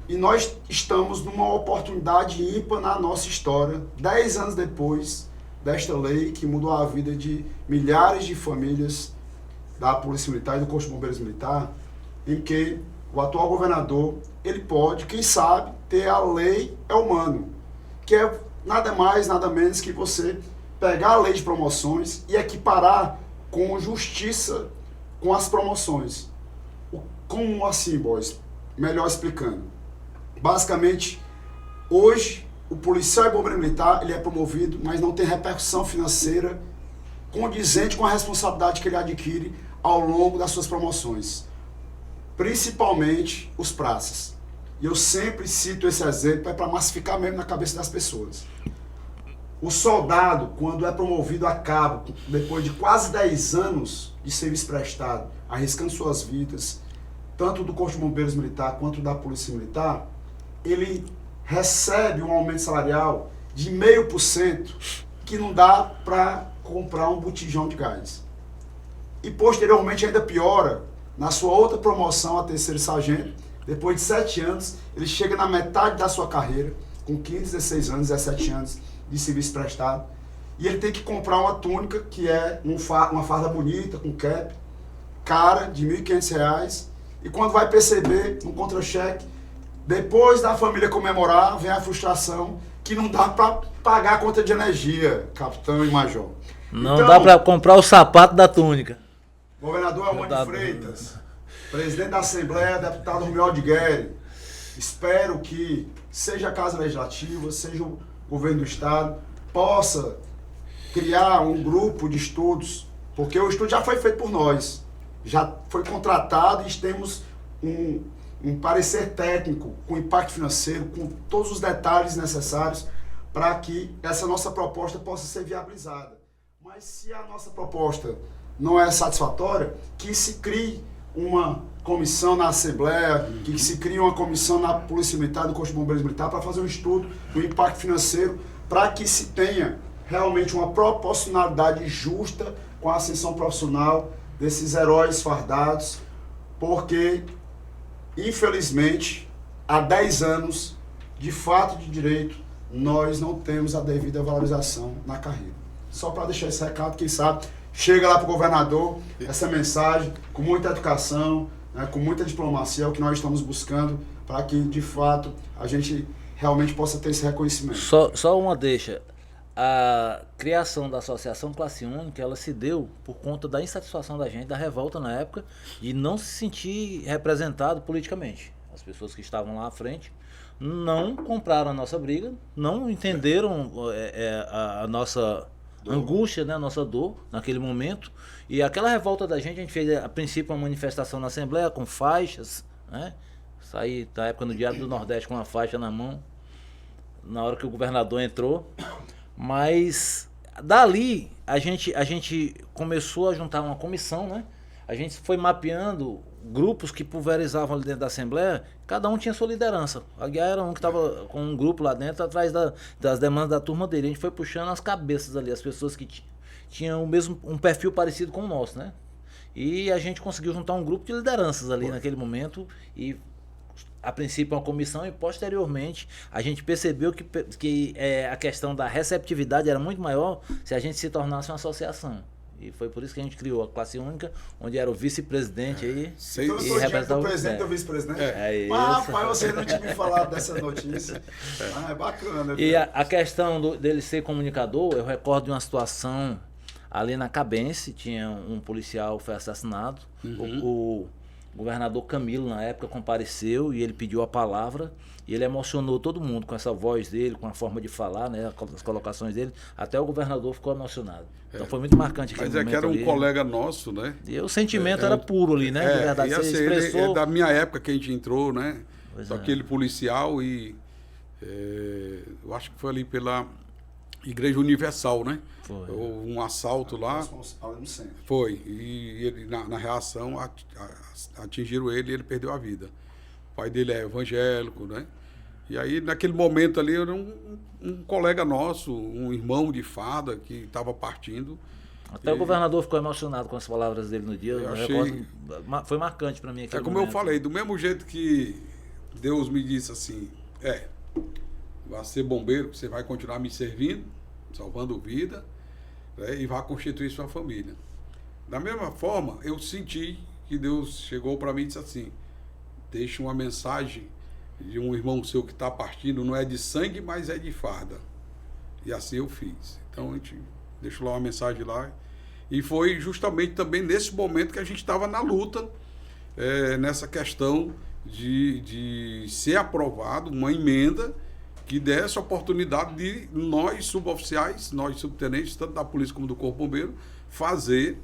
Speaker 1: E nós estamos numa oportunidade ímpar na nossa história, 10 anos depois desta lei que mudou a vida de milhares de famílias da Polícia Militar e do Corpo de Bombeiros Militar, em que o atual governador, ele pode, quem sabe, ter a lei é humano, que é nada mais, nada menos que você pegar a lei de promoções e equiparar com justiça com as promoções. Como assim, boys? Melhor explicando. Basicamente, hoje, o policial e bombeiro militar, ele é promovido, mas não tem repercussão financeira condizente com a responsabilidade que ele adquire ao longo das suas promoções. Principalmente os praças. E eu sempre cito esse exemplo, é para massificar mesmo na cabeça das pessoas. O soldado, quando é promovido a cabo, depois de quase 10 anos de serviço prestado, arriscando suas vidas, tanto do Corpo de Bombeiros Militar quanto da Polícia Militar, ele recebe um aumento salarial de 0,5%, que não dá para comprar um botijão de gás. E posteriormente ainda piora, na sua outra promoção a terceiro sargento, depois de 7 anos, ele chega na metade da sua carreira, com 15, 16 anos, 17 anos de serviço prestado, e ele tem que comprar uma túnica, que é uma farda bonita, com cap, cara, de R$ 1.500, e quando vai perceber, no contra-cheque, depois da família comemorar, vem a frustração que não dá para pagar a conta de energia, capitão e major.
Speaker 2: Não
Speaker 1: então,
Speaker 2: dá para comprar o sapato da túnica.
Speaker 1: Governador Elmano de Freitas, presidente da Assembleia, deputado Romualdo Guerri, espero que seja a Casa Legislativa, seja o governo do Estado, possa criar um grupo de estudos, porque o estudo já foi feito por nós, já foi contratado e temos um parecer técnico, com impacto financeiro, com todos os detalhes necessários para que essa nossa proposta possa ser viabilizada. Mas se a nossa proposta não é satisfatória, que se crie uma comissão na Assembleia, que se crie uma comissão na Polícia Militar, do Corpo de Bombeiros Militar, para fazer um estudo do impacto financeiro, para que se tenha realmente uma proporcionalidade justa com a ascensão profissional desses heróis fardados, porque, infelizmente, há 10 anos, de fato de direito, nós não temos a devida valorização na carreira. Só para deixar esse recado, quem sabe, chega lá para o governador essa mensagem, com muita educação, né, com muita diplomacia, é o que nós estamos buscando, para que, de fato, a gente realmente possa ter esse reconhecimento.
Speaker 2: Só uma deixa. A criação da Associação Classe Única, ela se deu por conta da insatisfação da gente, da revolta na época, de não se sentir representado politicamente. As pessoas que estavam lá à frente não compraram a nossa briga, não entenderam a nossa angústia, né, a nossa dor naquele momento. E aquela revolta da gente, a gente fez a princípio uma manifestação na Assembleia com faixas, né? Saí da época no Diário do Nordeste com uma faixa na mão, na hora que o governador entrou. Mas dali a gente começou a juntar uma comissão, né? A gente foi mapeando grupos que pulverizavam ali dentro da Assembleia, cada um tinha sua liderança. A Guiar era um que estava com um grupo lá dentro, atrás das demandas da turma dele. A gente foi puxando as cabeças ali, as pessoas que tinham um perfil parecido com o nosso, né? E a gente conseguiu juntar um grupo de lideranças ali naquele momento e, a princípio, uma comissão, e posteriormente a gente percebeu que a questão da receptividade era muito maior se a gente se tornasse uma associação. E foi por isso que a gente criou a Classe Única, onde era o vice-presidente aí.
Speaker 1: Então eu sou diante do presidente e do vice-presidente. Mas, rapaz, você não tinha me falado dessa notícia. É bacana.
Speaker 2: E a questão dele ser comunicador, eu recordo de uma situação ali na Cabense, tinha um policial que foi assassinado. O governador Camilo, na época, compareceu e ele pediu a palavra. E ele emocionou todo mundo com essa voz dele, com a forma de falar, né, as colocações dele. Até o governador ficou emocionado. Então foi muito marcante aquele momento.
Speaker 3: Mas que era um
Speaker 2: ali,
Speaker 3: colega nosso, né?
Speaker 2: E o sentimento era puro ali, né? De verdade,
Speaker 3: você
Speaker 2: expressou...
Speaker 3: ele é da minha época que a gente entrou, né?
Speaker 2: Pois
Speaker 3: Só que ele policial e... eu acho que foi ali pela Igreja Universal, né?
Speaker 2: Foi.
Speaker 3: Houve um assalto lá. Foi. E ele, na reação, atingiram ele e ele perdeu a vida. O pai dele é evangélico, né? E aí, naquele momento ali, era um colega nosso, um irmão de farda que estava partindo.
Speaker 2: Até o governador ficou emocionado com as palavras dele no dia.
Speaker 3: Eu achei...
Speaker 2: Foi marcante para mim aquele
Speaker 3: como
Speaker 2: momento.
Speaker 3: eu falei, do mesmo jeito que Deus me disse assim, vai ser bombeiro, você vai continuar me servindo, salvando vida, né, e vai constituir sua família. Da mesma forma, eu senti que Deus chegou para mim e disse assim, deixa uma mensagem de um irmão seu que está partindo, não é de sangue, mas é de farda. E assim eu fiz. Então a gente deixou lá uma mensagem lá. E foi justamente também nesse momento que a gente estava na luta, nessa questão de ser aprovado uma emenda que desse a oportunidade de nós suboficiais, nós subtenentes, tanto da polícia como do Corpo Bombeiro, fazer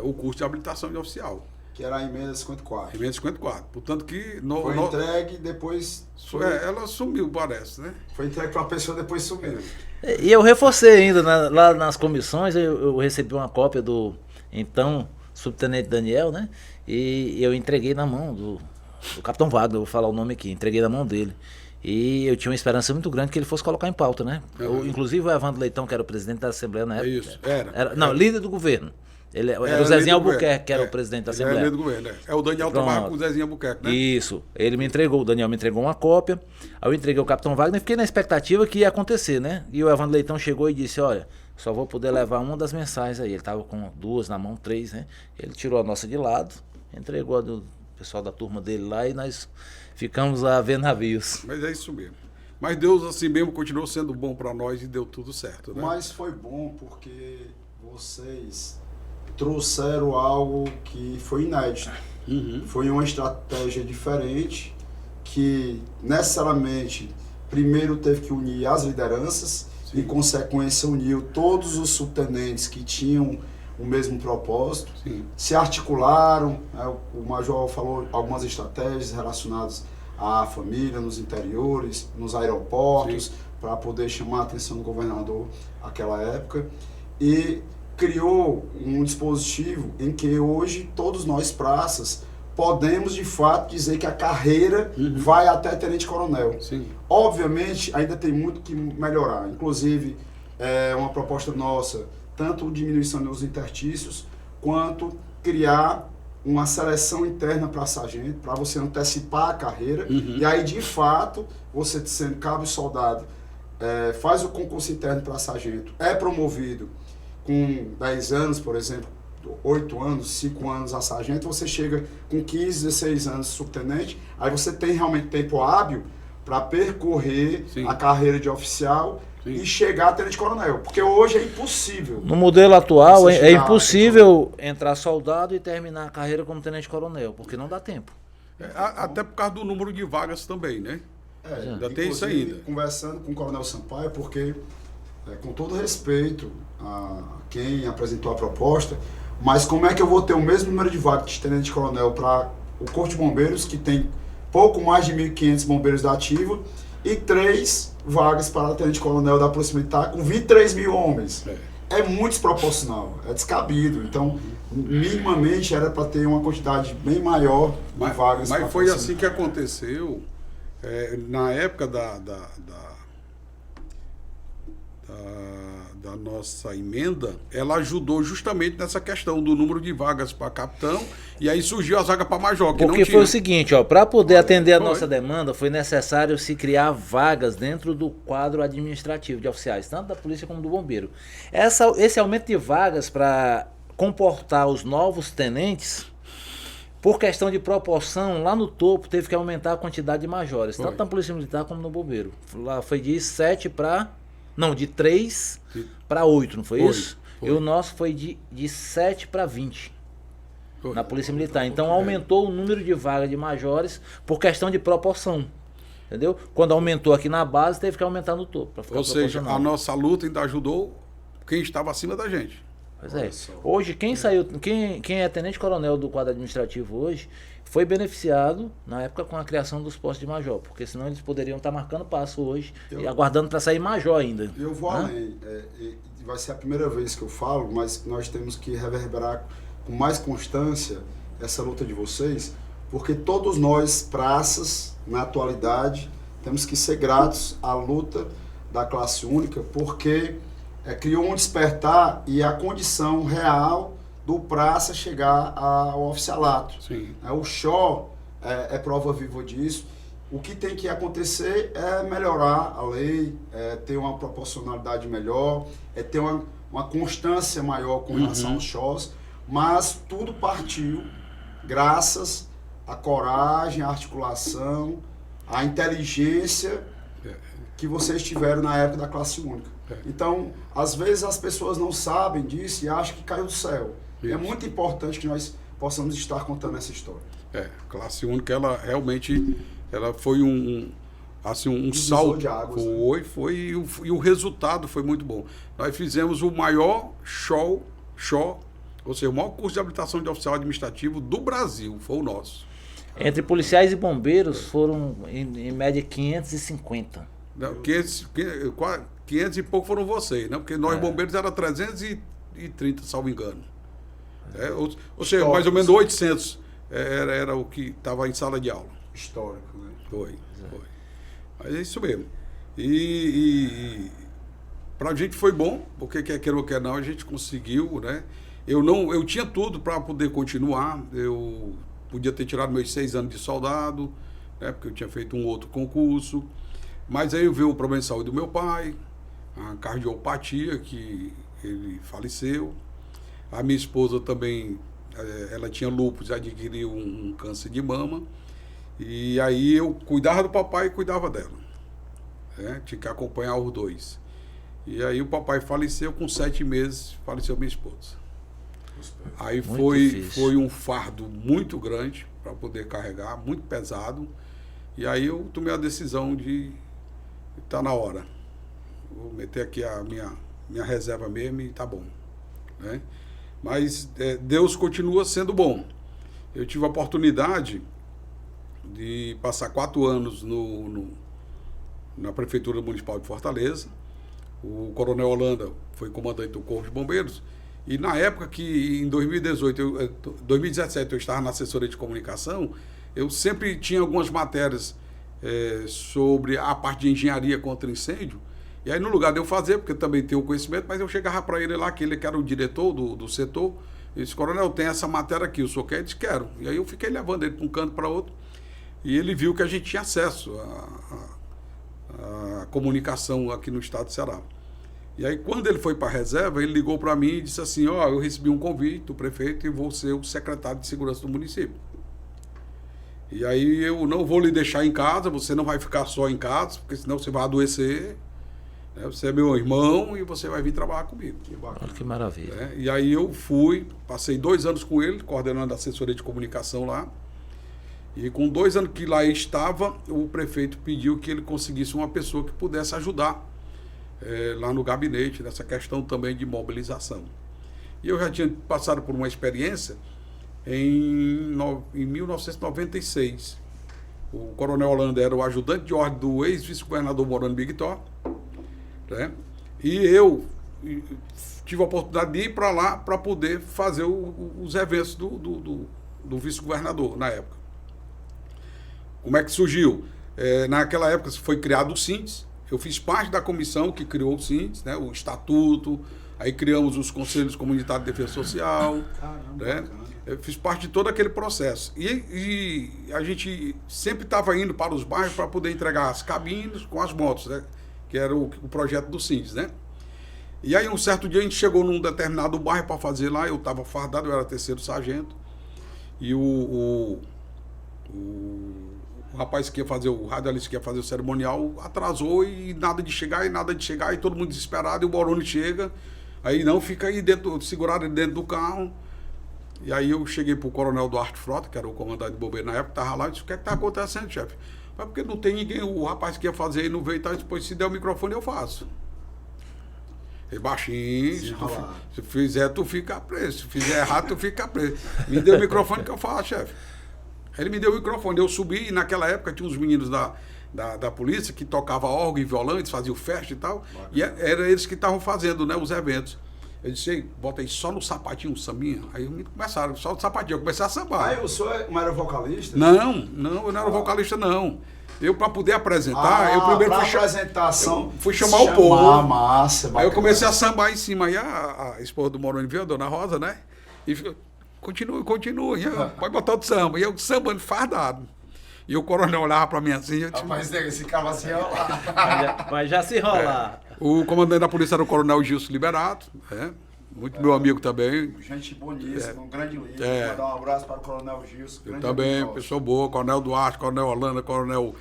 Speaker 3: o curso de habilitação de oficial.
Speaker 1: Que era a emenda 54.
Speaker 3: Emenda 54. Portanto que...
Speaker 1: Foi entregue e depois...
Speaker 3: ela sumiu, parece, né?
Speaker 1: Foi entregue para a pessoa e depois sumiu.
Speaker 2: E eu reforcei ainda, lá nas comissões, eu recebi uma cópia do então subtenente Daniel, né? E eu entreguei na mão do capitão Wagner, vou falar o nome aqui, entreguei na mão dele. E eu tinha uma esperança muito grande que ele fosse colocar em pauta, né? Inclusive o Evandro Leitão, que era o presidente da Assembleia na época.
Speaker 3: Isso,
Speaker 2: líder do governo. Ele era o Zezinho Albuquerque, que era o presidente da Assembleia.
Speaker 3: Líder do governo, É o Daniel tomava com o Zezinho Albuquerque, né?
Speaker 2: Isso. O Daniel me entregou uma cópia. Aí eu entreguei ao capitão Wagner e fiquei na expectativa que ia acontecer, né? E o Evandro Leitão chegou e disse, olha, só vou poder levar uma das mensagens aí. Ele estava com 2 na mão, 3, né? Ele tirou a nossa de lado, entregou a do pessoal da turma dele lá e nós ficamos a ver navios.
Speaker 3: Mas é isso mesmo. Mas Deus assim mesmo continuou sendo bom para nós e deu tudo certo, né?
Speaker 1: Mas foi bom porque vocês trouxeram algo que foi inédito. Foi uma estratégia diferente que necessariamente primeiro teve que unir as lideranças. Sim. Em consequência uniu todos os subtenentes que tinham o mesmo propósito. Sim. Se articularam, né? O major falou algumas estratégias relacionadas à família nos interiores, nos aeroportos, para poder chamar a atenção do governador naquela época, e criou um dispositivo em que hoje todos nós praças podemos de fato dizer que a carreira vai até tenente-coronel. Obviamente ainda tem muito que melhorar, inclusive é uma proposta nossa, tanto diminuição dos interstícios, quanto criar uma seleção interna para sargento, para você antecipar a carreira, e aí de fato, você sendo cabo e soldado, faz o concurso interno para sargento, é promovido com 10 anos, por exemplo, 8 anos, 5 anos a sargento, você chega com 15, 16 anos subtenente, aí você tem realmente tempo hábil para percorrer a carreira de oficial e chegar a tenente-coronel, porque hoje é impossível.
Speaker 2: No modelo atual é impossível entrar soldado e terminar a carreira como tenente-coronel, porque não dá tempo.
Speaker 3: Até por causa do número de vagas também, né?
Speaker 1: Ainda tem isso ainda. Conversando com o Coronel Sampaio, porque com todo respeito a quem apresentou a proposta, mas como é que eu vou ter o mesmo número de vagas de tenente-coronel para o Corpo de Bombeiros, que tem pouco mais de 1.500 bombeiros da ativa, e 3 vagas para tenente-coronel da Polícia Militar com 23 mil homens. É muito desproporcional, é descabido. Então, minimamente era para ter uma quantidade bem maior de vagas.
Speaker 3: Mas foi assim que aconteceu na época da nossa emenda, ela ajudou justamente nessa questão do número de vagas para capitão, e aí surgiu a vaga para major, que
Speaker 2: porque
Speaker 3: não tinha.
Speaker 2: Foi o seguinte, para poder atender a nossa demanda, foi necessário se criar vagas dentro do quadro administrativo de oficiais, tanto da polícia como do bombeiro. Esse aumento de vagas para comportar os novos tenentes, por questão de proporção, lá no topo teve que aumentar a quantidade de majores, tanto na polícia militar como no bombeiro. Lá foi de 7 para... Não, de 3 para 8, não foi isso? E o nosso foi de 7 para 20 na Polícia Militar. Então aumentou o número de vagas de majores por questão de proporção. Entendeu? Quando aumentou aqui na base, teve que aumentar no topo.
Speaker 3: Ou seja, a nossa luta ainda ajudou quem estava acima da gente.
Speaker 2: Pois é. Hoje, quem é tenente-coronel do quadro administrativo hoje, foi beneficiado na época com a criação dos postos de major, porque senão eles poderiam estar marcando passo hoje e aguardando para sair major ainda.
Speaker 1: Eu vou além, vai ser a primeira vez que eu falo, mas nós temos que reverberar com mais constância essa luta de vocês, porque todos nós, praças, na atualidade, temos que ser gratos à luta da classe única, porque criou um despertar e a condição real do praça chegar ao oficialato.
Speaker 3: Sim.
Speaker 1: O XOR é prova viva disso. O que tem que acontecer é melhorar a lei, ter uma proporcionalidade melhor, ter uma constância maior com relação aos XORs, mas tudo partiu graças à coragem, à articulação, à inteligência que vocês tiveram na época da classe única. Então, às vezes as pessoas não sabem disso e acham que caiu do céu.
Speaker 3: Isso.
Speaker 1: É muito importante que nós possamos estar contando essa história.
Speaker 3: Classe única, ela realmente ela foi um
Speaker 1: Divisor
Speaker 3: salto.
Speaker 1: de águas,
Speaker 3: Foi, e o resultado foi muito bom. Nós fizemos o maior show, ou seja, o maior curso de habilitação de oficial administrativo do Brasil, foi o nosso.
Speaker 2: Entre policiais e bombeiros foram, em média, 550.
Speaker 3: Não, 500 e pouco foram vocês, né? Porque nós bombeiros era 330, salvo engano. Ou seja, mais ou menos 800 era o que estava em sala de aula.
Speaker 1: Histórico, né?
Speaker 3: Foi. Mas é isso mesmo. E pra gente foi bom, porque quer queira ou quer não, a gente conseguiu, né? Eu tinha tudo para poder continuar. Eu podia ter tirado meus 6 anos de soldado, né? Porque eu tinha feito um outro concurso. Mas aí veio o problema de saúde do meu pai, a cardiopatia, que ele faleceu. A minha esposa também, ela tinha lúpus, adquiriu um câncer de mama. E aí eu cuidava do papai e cuidava dela. Tinha que acompanhar os dois. E aí o papai faleceu, com 7 meses, faleceu minha esposa. Aí foi um fardo muito grande para poder carregar, muito pesado. E aí eu tomei a decisão de estar na hora. Vou meter aqui a minha reserva mesmo e tá bom. Né? Mas Deus continua sendo bom. Eu tive a oportunidade de passar 4 anos na Prefeitura Municipal de Fortaleza. O Coronel Holanda foi comandante do Corpo de Bombeiros. E na época que, em 2017, eu estava na assessoria de comunicação, eu sempre tinha algumas matérias sobre a parte de engenharia contra incêndio. E aí, no lugar de eu fazer, porque eu também tenho conhecimento, mas eu chegava para ele lá, que ele era o diretor do setor, e disse: Coronel, tem essa matéria aqui, o senhor quer? Ele disse: quero. E aí eu fiquei levando ele para um canto para outro, e ele viu que a gente tinha acesso à comunicação aqui no estado de Ceará. E aí, quando ele foi para a reserva, ele ligou para mim e disse assim: eu recebi um convite do prefeito e vou ser o secretário de segurança do município. E aí eu não vou lhe deixar em casa, você não vai ficar só em casa, porque senão você vai adoecer. Você é meu irmão e você vai vir trabalhar comigo.
Speaker 2: Que bacana. Olha que maravilha.
Speaker 3: E aí eu passei 2 anos com ele, coordenando a assessoria de comunicação lá. E com 2 anos que lá estava, o prefeito pediu que ele conseguisse uma pessoa que pudesse ajudar lá no gabinete, nessa questão também de mobilização. E eu já tinha passado por uma experiência em 1996. O Coronel Holanda era o ajudante de ordem do ex-vice-governador Morando Biguitó, né? E eu tive a oportunidade de ir para lá para poder fazer os eventos do vice-governador na época. Como é que surgiu? Naquela época foi criado o SINDES. Eu fiz parte da comissão que criou o SINDES, né? O estatuto, aí criamos os Conselhos Comunitários de Defesa Social.
Speaker 1: Caramba,
Speaker 3: né? Eu fiz parte de todo aquele processo. E a gente sempre estava indo para os bairros para poder entregar as cabines com as motos, né? Que era o projeto do SINDES, né? E aí um certo dia a gente chegou num determinado bairro para fazer lá, eu estava fardado, eu era 3º sargento, e o rapaz que ia fazer, o radialista que ia fazer o cerimonial atrasou e nada de chegar, e todo mundo desesperado, e o Boroni chega, aí não, fica aí dentro, segurado dentro do carro. E aí eu cheguei pro Coronel Duarte Frota, que era o comandante de bombeiro na época, estava lá, e disse: o que é que está acontecendo, chefe? Mas porque não tem ninguém, o rapaz que ia fazer aí não veio e tal, depois se der o microfone eu faço. E baixinho, se fizer tu fica preso, se fizer errado tu fica preso. Me deu o microfone que eu faço, chefe. Ele me deu o microfone, eu subi, e naquela época tinha uns meninos da polícia que tocavam órgão e violão, eles faziam festa e tal, e eram eles que estavam fazendo, né, os eventos. Eu disse: ei, bota aí só no sapatinho, sambinha. Aí começaram, só no sapatinho, eu comecei a sambar.
Speaker 1: Aí o senhor não era vocalista?
Speaker 3: Não, eu não era vocalista, não. Eu, para poder apresentar, eu primeiro
Speaker 1: apresentação,
Speaker 3: fui chamar o povo.
Speaker 1: Massa,
Speaker 3: Aí eu comecei a sambar em cima. Aí a esposa do Moroni veio, a dona Rosa, né? E ficou, continua. Pode botar o samba. E eu sambando fardado. E o coronel olhava para mim assim.
Speaker 1: Mas esse cara vai se enrolar.
Speaker 2: Mas já se enrolar.
Speaker 3: O comandante da polícia era o coronel Gilson Liberato, muito meu amigo também.
Speaker 1: Gente boníssima, um grande líder. Mandar um abraço para o coronel Gilson.
Speaker 3: Eu também, pessoa boa, coronel Duarte, coronel Holanda, coronel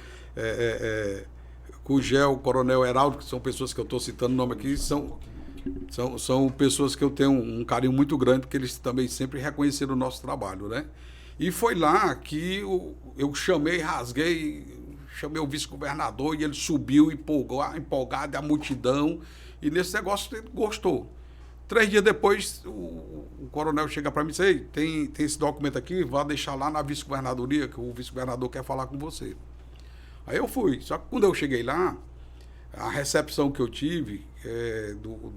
Speaker 3: Cugel, coronel Heraldo, que são pessoas que eu estou citando o nome aqui, são pessoas que eu tenho um carinho muito grande, porque eles também sempre reconheceram o nosso trabalho, né? E foi lá que eu rasguei o vice-governador e ele subiu empolgado, a multidão, e nesse negócio ele gostou. 3 dias depois, o coronel chega para mim e diz, ei, tem esse documento aqui, vá deixar lá na vice-governadoria, que o vice-governador quer falar com você. Aí eu fui, só que quando eu cheguei lá, a recepção que eu tive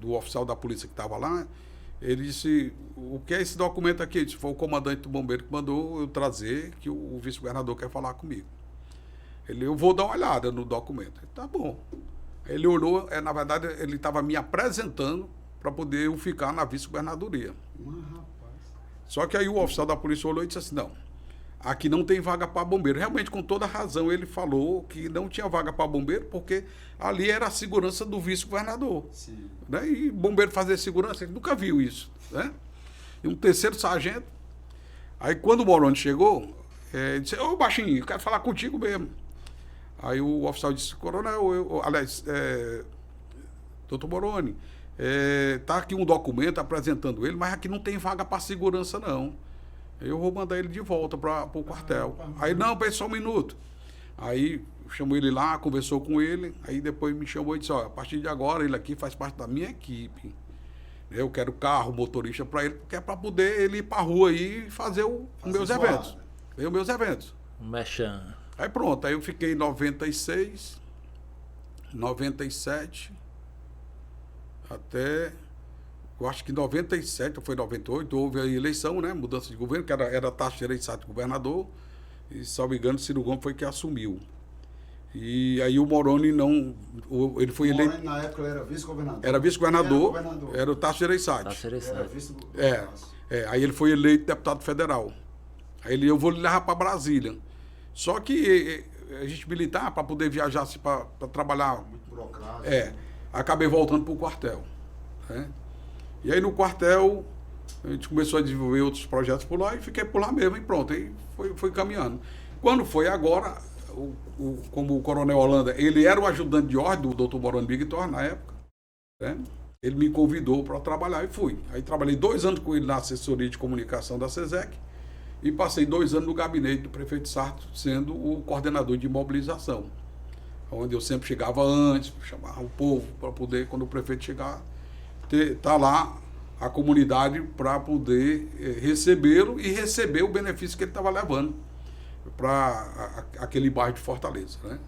Speaker 3: do oficial da polícia que estava lá, ele disse, o que é esse documento aqui? Ele disse, foi o comandante do bombeiro que mandou eu trazer, que o vice-governador quer falar comigo. Eu vou dar uma olhada no documento. Tá bom. Ele olhou, na verdade, ele estava me apresentando para poder eu ficar na vice-governadoria. Só que aí o oficial da polícia olhou e disse assim, não, aqui não tem vaga para bombeiro. Realmente, com toda razão, ele falou que não tinha vaga para bombeiro, porque ali era a segurança do vice-governador. Né? E bombeiro fazer segurança, ele nunca viu isso. Né? E um terceiro sargento. Aí, quando o Moroni chegou, ele disse, ô baixinho, eu quero falar contigo mesmo. Aí o oficial disse, coronel, doutor Moroni, tá aqui um documento apresentando ele, mas aqui não tem vaga para segurança, não. Eu vou mandar ele de volta para o quartel. Aí, não, pera só um minuto. Aí chamou ele lá, conversou com ele, aí depois me chamou e disse, ó, a partir de agora ele aqui faz parte da minha equipe. Eu quero carro, motorista para ele, porque é para poder ele ir para a rua aí e fazer os meus eventos. Os meus eventos.
Speaker 2: Mexendo.
Speaker 3: Aí pronto, aí eu fiquei em 96, 97, até, eu acho que em 97, ou foi 98, houve a eleição, né, mudança de governo, que era Tasso Gereissati de governador, e, se não me engano, Ciro Gomes foi que assumiu. E aí o Moroni não, ele foi eleito... O Moroni,
Speaker 1: na época, ele era vice-governador.
Speaker 3: Era vice-governador, era o Tasso Gereissati. Aí ele foi eleito deputado federal. Aí eu vou levar para Brasília. Só que a gente militar, para poder viajar assim, para trabalhar... Muito burocrático. Acabei voltando para o quartel. Né? E aí no quartel, a gente começou a desenvolver outros projetos por lá e fiquei por lá mesmo e pronto. Aí foi caminhando. Quando foi agora, como o coronel Holanda, ele era o ajudante de ordem do Dr. Moroni Bigtor na época, né? Ele me convidou para trabalhar e fui. Aí trabalhei 2 anos com ele na assessoria de comunicação da SESEC, e passei 2 anos no gabinete do prefeito Sarto, sendo o coordenador de mobilização, onde eu sempre chegava antes, chamava o povo para poder, quando o prefeito chegar, tá lá a comunidade para poder recebê-lo e receber o benefício que ele estava levando para aquele bairro de Fortaleza. Né?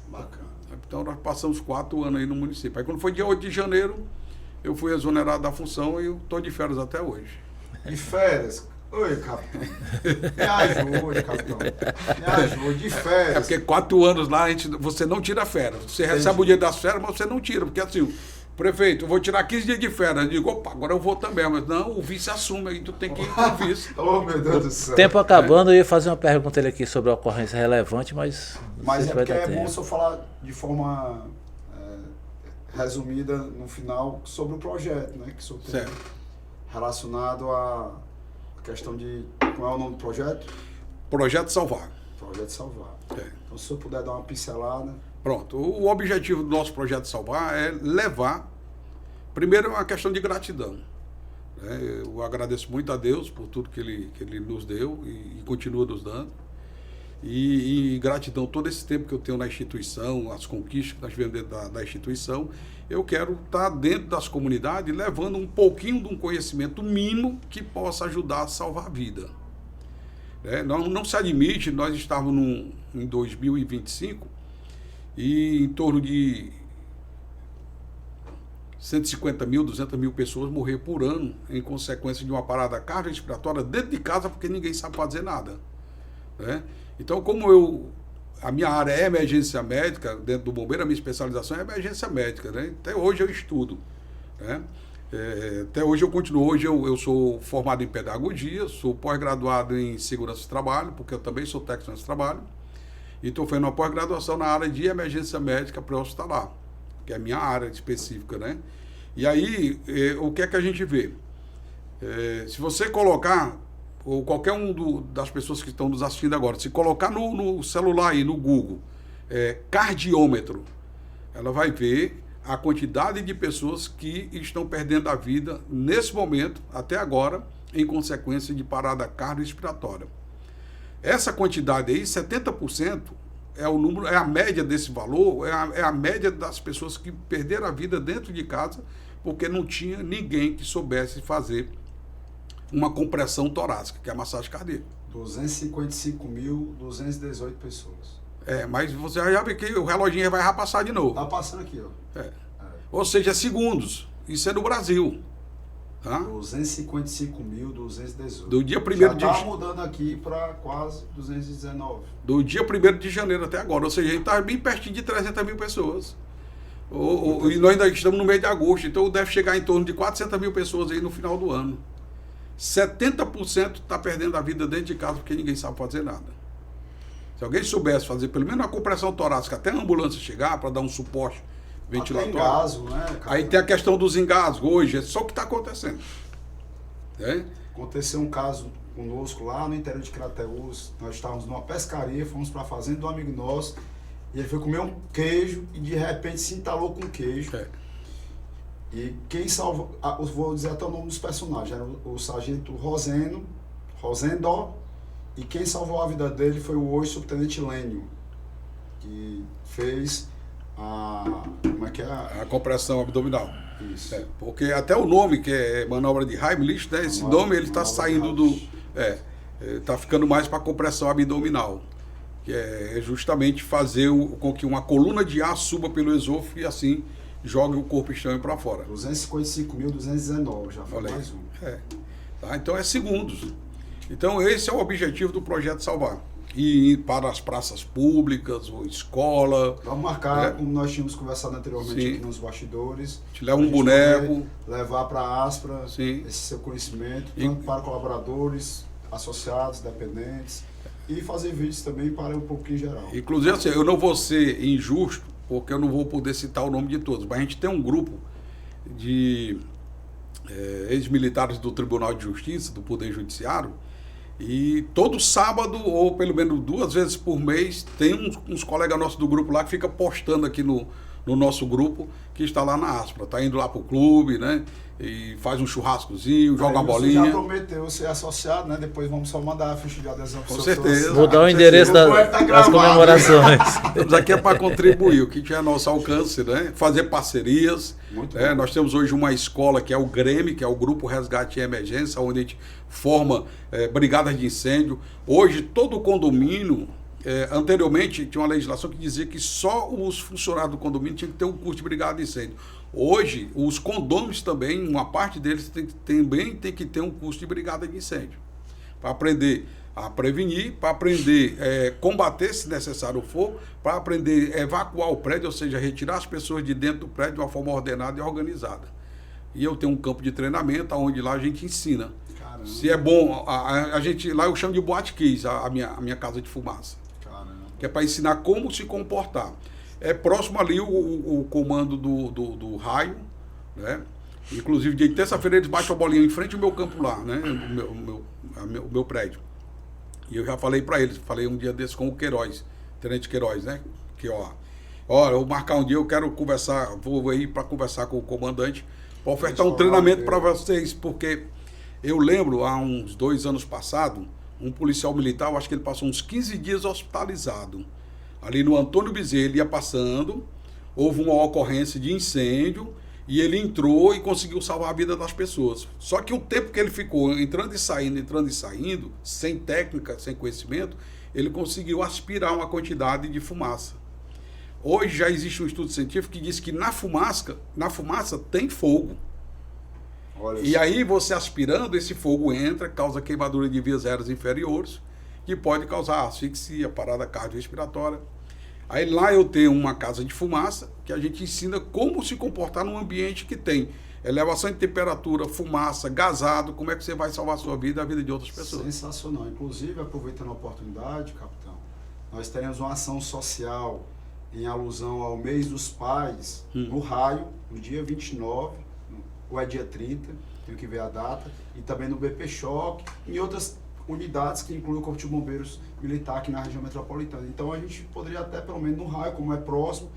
Speaker 1: Bacana.
Speaker 3: Então nós passamos 4 anos aí no município. Aí quando foi dia 8 de janeiro, eu fui exonerado da função e eu estou de férias até hoje.
Speaker 1: De férias? Oi, capitão. Me ajude, capitão. Me ajude, de férias.
Speaker 3: É porque 4 anos lá, você não tira férias. Você recebe o dia das férias, mas você não tira. Porque assim, prefeito, eu vou tirar 15 dias de férias. Eu digo, opa, agora eu vou também. Mas não, o vice assume, aí tu tem que ir com o vice.
Speaker 1: Oh, meu Deus do céu.
Speaker 2: Tempo acabando, eu ia fazer uma pergunta ele aqui sobre a ocorrência relevante, mas...
Speaker 1: Mas é porque é bom só falar de forma resumida no final sobre o projeto, né? Que o senhor tem relacionado a questão de... Como é o nome do projeto?
Speaker 3: Projeto Salvar.
Speaker 1: Projeto Salvar. Então, se o senhor puder dar uma pincelada...
Speaker 3: Pronto. O objetivo do nosso Projeto Salvar é levar... Primeiro, é uma questão de gratidão. Né? Eu agradeço muito a Deus por tudo que ele nos deu e continua nos dando. E gratidão todo esse tempo que eu tenho na instituição, as conquistas que nós tivemos dentro da instituição, eu quero estar dentro das comunidades levando um pouquinho de um conhecimento mínimo que possa ajudar a salvar a vida. Não se admite, nós estávamos em 2025 e em torno de 150 mil, 200 mil pessoas morrer por ano em consequência de uma parada cardiorrespiratória dentro de casa porque ninguém sabe fazer nada. Né? Então, como eu a minha área é emergência médica, dentro do bombeiro, a minha especialização é emergência médica, né? Até hoje eu estudo, né? Até hoje eu continuo, hoje eu sou formado em pedagogia, sou pós-graduado em segurança de trabalho, porque eu também sou técnico de trabalho, e estou fazendo uma pós-graduação na área de emergência médica pré-hospitalar, que é a minha área específica, né? E aí, o que é que a gente vê? Se você colocar, ou qualquer das pessoas que estão nos assistindo agora, se colocar no celular aí, no Google, cardiômetro, ela vai ver a quantidade de pessoas que estão perdendo a vida nesse momento, até agora, em consequência de parada cardiorrespiratória. Essa quantidade aí, 70%, é o número, é a média desse valor, é a média das pessoas que perderam a vida dentro de casa, porque não tinha ninguém que soubesse fazer uma compressão torácica, que é a massagem cardíaca.
Speaker 1: 255.218 pessoas.
Speaker 3: Mas você já vê que o reloginho vai passar de novo.
Speaker 1: Tá passando aqui, ó.
Speaker 3: Ou seja, segundos. Isso é no Brasil. Tá?
Speaker 1: 255.218.
Speaker 3: Do dia 1º
Speaker 1: já
Speaker 3: de
Speaker 1: tá mudando aqui para quase 219.
Speaker 3: Do dia 1º de janeiro até agora. Ou seja, a gente está bem pertinho de 300 mil pessoas. E nós ainda estamos no mês de agosto. Então deve chegar em torno de 400 mil pessoas aí no final do ano. 70% está perdendo a vida dentro de casa porque ninguém sabe fazer nada. Se alguém soubesse fazer pelo menos uma compressão torácica até a ambulância chegar para dar um suporte ventilatório.
Speaker 1: Até engasgo, né, cara?
Speaker 3: Aí tem a questão dos engasgos hoje, é só o que está acontecendo.
Speaker 1: Aconteceu um caso conosco lá no interior de Crateús. Nós estávamos numa pescaria, fomos para a fazenda de um amigo nosso, e ele foi comer um queijo e de repente se entalou com o queijo. E quem salvou, vou dizer até o nome dos personagens, era o sargento Rosendo, e quem salvou a vida dele foi o hoje subtenente Lênio, que fez a
Speaker 3: compressão abdominal.
Speaker 1: Isso.
Speaker 3: Porque até o nome, que é manobra de Heimlich, né? Esse nome ele está saindo do... Está ficando mais para compressão abdominal, que é justamente fazer com que uma coluna de ar suba pelo esôfago e assim jogue o corpo estranho para fora.
Speaker 1: 255.219, já foi mais um.
Speaker 3: Tá? Então é segundos. Então esse é o objetivo do Projeto Salvar. E ir para as praças públicas, ou escola.
Speaker 1: Vamos marcar, como nós tínhamos conversado anteriormente aqui nos bastidores.
Speaker 3: Te leva um boneco.
Speaker 1: Levar para a Aspra esse seu conhecimento, tanto para colaboradores, associados, dependentes, e fazer vídeos também para o público em geral.
Speaker 3: Inclusive, assim, eu não vou ser injusto, porque eu não vou poder citar o nome de todos, mas a gente tem um grupo de ex-militares do Tribunal de Justiça, do Poder Judiciário, e todo sábado, ou pelo menos 2 vezes por mês, tem uns colegas nossos do grupo lá que fica postando aqui no nosso grupo, que está lá na Aspra. Está indo lá pro clube, né? E faz um churrascozinho, joga uma bolinha.
Speaker 1: Você já prometeu ser associado, né? Depois vamos só mandar a ficha de adesão.
Speaker 3: Com certeza.
Speaker 2: Vou dar o endereço das comemorações.
Speaker 3: Estamos aqui para contribuir, o que tiver a nosso alcance, né? Fazer parcerias. Nós temos hoje uma escola que é o GREME, que é o Grupo Resgate em Emergência, onde a gente forma brigadas de incêndio. Hoje, todo o condomínio, anteriormente tinha uma legislação que dizia que só os funcionários do condomínio tinham que ter um curso de brigada de incêndio. Hoje, os condôminos também, uma parte deles também tem que ter um curso de brigada de incêndio, para aprender a prevenir, para aprender a combater, se necessário for, para aprender a evacuar o prédio, ou seja, retirar as pessoas de dentro do prédio de uma forma ordenada e organizada. E eu tenho um campo de treinamento onde lá a gente ensina. Caramba. Se é bom, a gente, lá eu chamo de boate kiss, a minha casa de fumaça. Caramba. Que é para ensinar como se comportar. É próximo ali o comando do raio, né? Inclusive, de terça-feira eles batem a bolinha em frente ao meu campo lá, né? O meu prédio. E eu já falei para eles, falei um dia desse com o Queiroz, Tenente Queiroz, né? Que eu vou marcar um dia, eu quero conversar, vou ir para conversar com o comandante, para ofertar um treinamento para vocês, porque eu lembro, há uns 2 anos passados, um policial militar, eu acho que ele passou uns 15 dias hospitalizado. Ali no Antônio Bezerra, ele ia passando, houve uma ocorrência de incêndio, e ele entrou e conseguiu salvar a vida das pessoas. Só que o tempo que ele ficou entrando e saindo, sem técnica, sem conhecimento, ele conseguiu aspirar uma quantidade de fumaça. Hoje já existe um estudo científico que diz que na fumaça tem fogo. Olha, e aí você aspirando, esse fogo entra, causa queimadura de vias aéreas inferiores, que pode causar asfixia, parada cardiorrespiratória. Aí lá eu tenho uma casa de fumaça, que a gente ensina como se comportar num ambiente que tem elevação de temperatura, fumaça, gasado, como é que você vai salvar a sua vida e a vida de outras pessoas.
Speaker 1: Sensacional. Inclusive, aproveitando a oportunidade, capitão, nós teremos uma ação social em alusão ao mês dos pais, no Raio, no dia 29, ou é dia 30, tenho que ver a data, e também no BP Choque, e outras unidades que incluem o Corpo de Bombeiros Militar aqui na região metropolitana. Então a gente poderia até, pelo menos no Raio, como é próximo,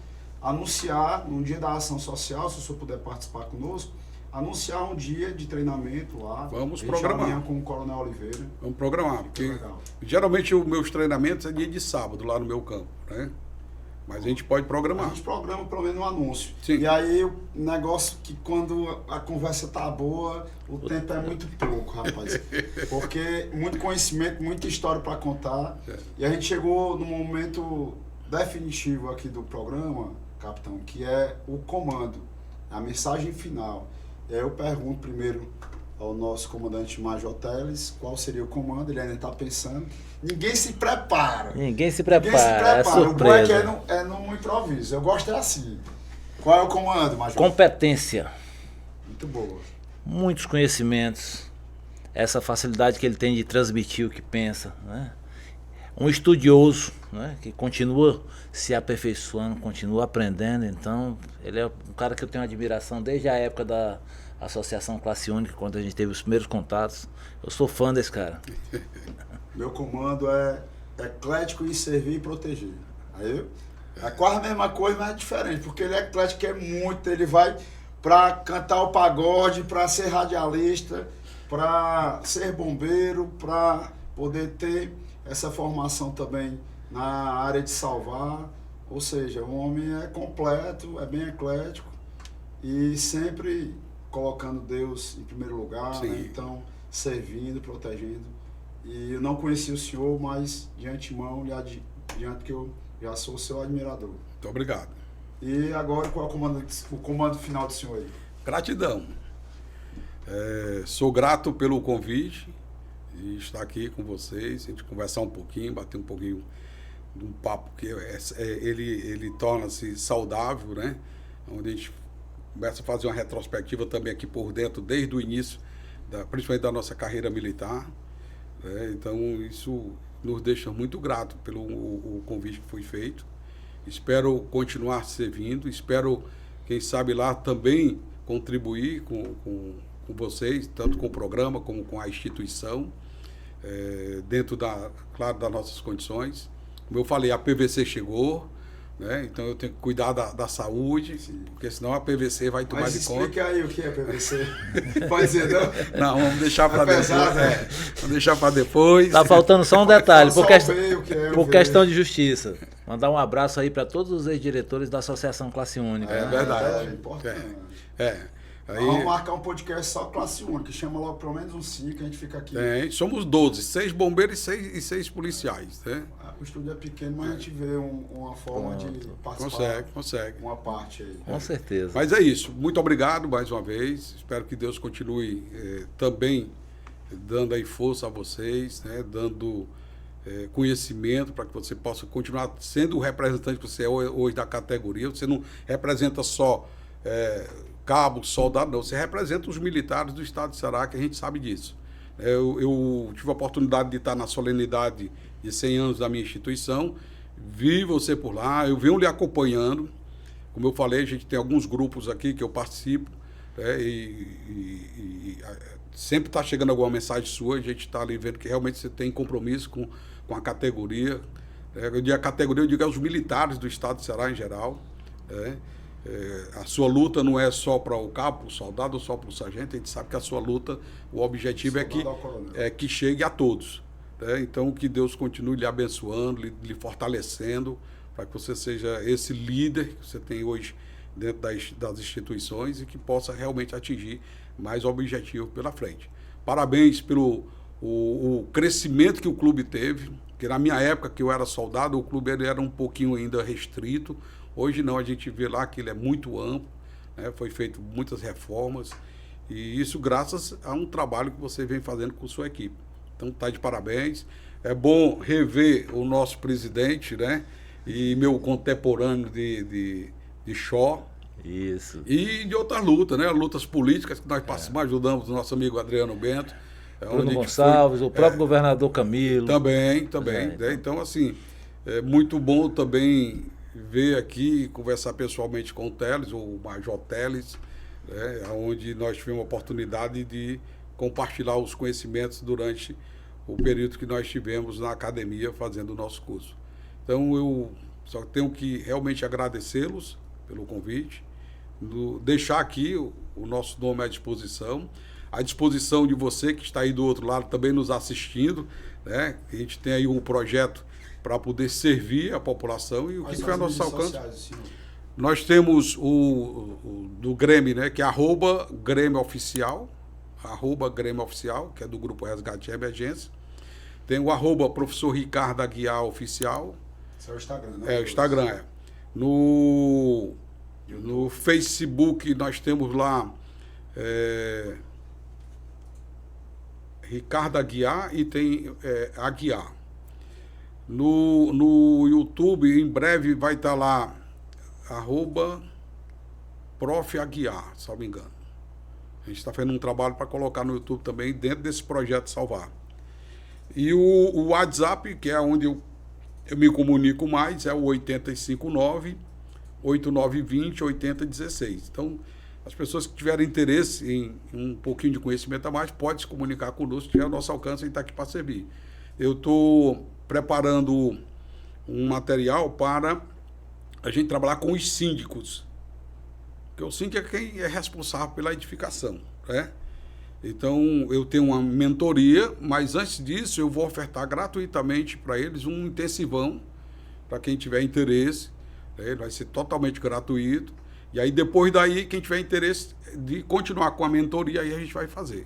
Speaker 1: anunciar, no dia da ação social, se o senhor puder participar conosco, anunciar um dia de treinamento lá.
Speaker 3: Vamos programar.
Speaker 1: Amanhã com o Coronel Oliveira.
Speaker 3: Vamos programar, porque
Speaker 1: legal.
Speaker 3: Geralmente os meus treinamentos é dia de sábado, lá no meu campo, né? Mas a gente pode programar.
Speaker 1: A gente programa pelo menos um anúncio.
Speaker 3: Sim.
Speaker 1: E aí o negócio que quando a conversa tá boa, o tempo é muito pouco, rapaz. Porque muito conhecimento, muita história para contar. E a gente chegou no momento definitivo aqui do programa, capitão, que é o comando, a mensagem final. E aí eu pergunto primeiro ao nosso comandante Major Teles qual seria o comando, ele ainda está pensando. Ninguém se prepara.
Speaker 2: Ninguém se prepara, é
Speaker 1: O bom é
Speaker 2: surpresa.
Speaker 1: que é no improviso. Eu gosto assim. Qual é o comando, Major?
Speaker 2: Competência,
Speaker 1: Muito boa.
Speaker 2: muitos conhecimentos, essa facilidade que ele tem de transmitir o que pensa, né? Um estudioso, né? Que continua se aperfeiçoando, continua aprendendo. Então, ele é um cara que eu tenho admiração desde a época da Associação Classe Única, quando a gente teve os primeiros contatos. Eu sou fã desse cara.
Speaker 1: Meu comando é eclético em servir e proteger. Aí é quase a mesma coisa, mas é diferente, porque ele é eclético, é muito, ele vai para cantar o pagode, para ser radialista, para ser bombeiro, para poder ter essa formação também na área de salvar. Ou seja, o homem é completo, é bem eclético e sempre colocando Deus em primeiro lugar, né? Então servindo, protegendo. E eu não conheci o senhor, mas de antemão, diante que eu já sou seu admirador.
Speaker 3: Muito obrigado.
Speaker 1: E agora, qual é o comando final do senhor aí?
Speaker 3: Gratidão. Sou grato pelo convite de estar aqui com vocês, a gente conversar um pouquinho, bater um pouquinho de um papo que ele torna-se saudável, né? Onde a gente começa a fazer uma retrospectiva também aqui por dentro, desde o início, principalmente da nossa carreira militar. Então, isso nos deixa muito grato pelo o convite que foi feito. Espero continuar servindo, espero, quem sabe lá também contribuir com vocês, tanto com o programa como com a instituição, dentro, claro, das nossas condições. Como eu falei, a PVC chegou, né? Então eu tenho que cuidar da saúde, porque senão a PVC vai tomar de conta.
Speaker 1: Explica aí o que é PVC. Pode dizer, não?
Speaker 3: Não, vamos deixar para depois. Vamos deixar para depois.
Speaker 2: Tá faltando só um detalhe, por
Speaker 1: ver.
Speaker 2: questão de justiça. Mandar um abraço aí para todos os ex-diretores da Associação Classe Única.
Speaker 3: É verdade.
Speaker 1: É importante.
Speaker 3: Aí,
Speaker 1: vamos marcar um podcast só Classe Única, que chama logo pelo menos um 5, que a gente fica aqui.
Speaker 3: Somos 12, 6 bombeiros e 6 policiais, né?
Speaker 1: O estúdio é pequeno, mas a gente vê uma forma de participar.
Speaker 3: Consegue.
Speaker 1: Uma parte aí.
Speaker 2: Com certeza.
Speaker 3: Mas é isso. Muito obrigado mais uma vez. Espero que Deus continue também dando aí força a vocês, né? Dando conhecimento para que você possa continuar sendo o representante que você é hoje da categoria. Você não representa só cabo, soldado, não. Você representa os militares do estado de Ceará, que a gente sabe disso. Eu tive a oportunidade de estar na solenidade de 100 anos da minha instituição, vi você por lá, eu venho lhe acompanhando. Como eu falei, a gente tem alguns grupos aqui que eu participo, e sempre está chegando alguma mensagem sua, a gente está ali vendo que realmente você tem compromisso com a categoria. Eu digo a categoria, eu digo aos militares do estado de Ceará em geral. A sua luta não é só para o cabo, para o soldado, ou só para o sargento. A gente sabe que a sua luta, o objetivo é que chegue a todos. Então, que Deus continue lhe abençoando, lhe fortalecendo, para que você seja esse líder que você tem hoje dentro das instituições e que possa realmente atingir mais objetivos pela frente. Parabéns pelo o crescimento que o clube teve, que na minha época, que eu era soldado, o clube ele era um pouquinho ainda restrito. Hoje não, a gente vê lá que ele é muito amplo, né? Foi feito muitas reformas, e isso graças a um trabalho que você vem fazendo com sua equipe. Então tá de parabéns. É bom rever o nosso presidente, né? E meu contemporâneo de Xó.
Speaker 2: Isso.
Speaker 3: E de outras lutas, né? Lutas políticas que nós participamos, ajudamos o nosso amigo Adriano Bento.
Speaker 2: Bruno Gonçalves, o próprio governador Camilo.
Speaker 3: Também. Né? Então, assim, é muito bom também ver aqui, conversar pessoalmente com o Teles, o Major Teles, né? Onde nós tivemos a oportunidade de compartilhar os conhecimentos durante o período que nós tivemos na academia fazendo o nosso curso. Então, eu só tenho que realmente agradecê-los pelo convite, deixar aqui o nosso nome à disposição de você que está aí do outro lado também nos assistindo, né? A gente tem aí um projeto para poder servir a população e o que tiver ao nosso alcance. Nós temos o do Grêmio, né? Que é @GrêmioOficial, @GrêmioOficial, que é do Grupo Resgate e Emergência. Tem o @Professor Ricardo Aguiar Oficial.
Speaker 1: Esse é o Instagram, né?
Speaker 3: O Instagram, é. No Facebook nós temos lá Ricardo Aguiar e tem Aguiar. No YouTube, em breve vai estar lá @Prof. Aguiar, se não me engano. A gente está fazendo um trabalho para colocar no YouTube também, dentro desse projeto Salvar. E o WhatsApp, que é onde eu me comunico mais, é o 859-8920-8016. Então, as pessoas que tiverem interesse em um pouquinho de conhecimento a mais, podem se comunicar conosco, que é ao nosso alcance e está aqui para servir. Eu estou preparando um material para a gente trabalhar com os síndicos. Porque o síndico é quem é responsável pela edificação, né? Então, eu tenho uma mentoria, mas antes disso eu vou ofertar gratuitamente para eles um intensivão, para quem tiver interesse, né? Ele vai ser totalmente gratuito. E aí, depois daí, quem tiver interesse de continuar com a mentoria, aí a gente vai fazer,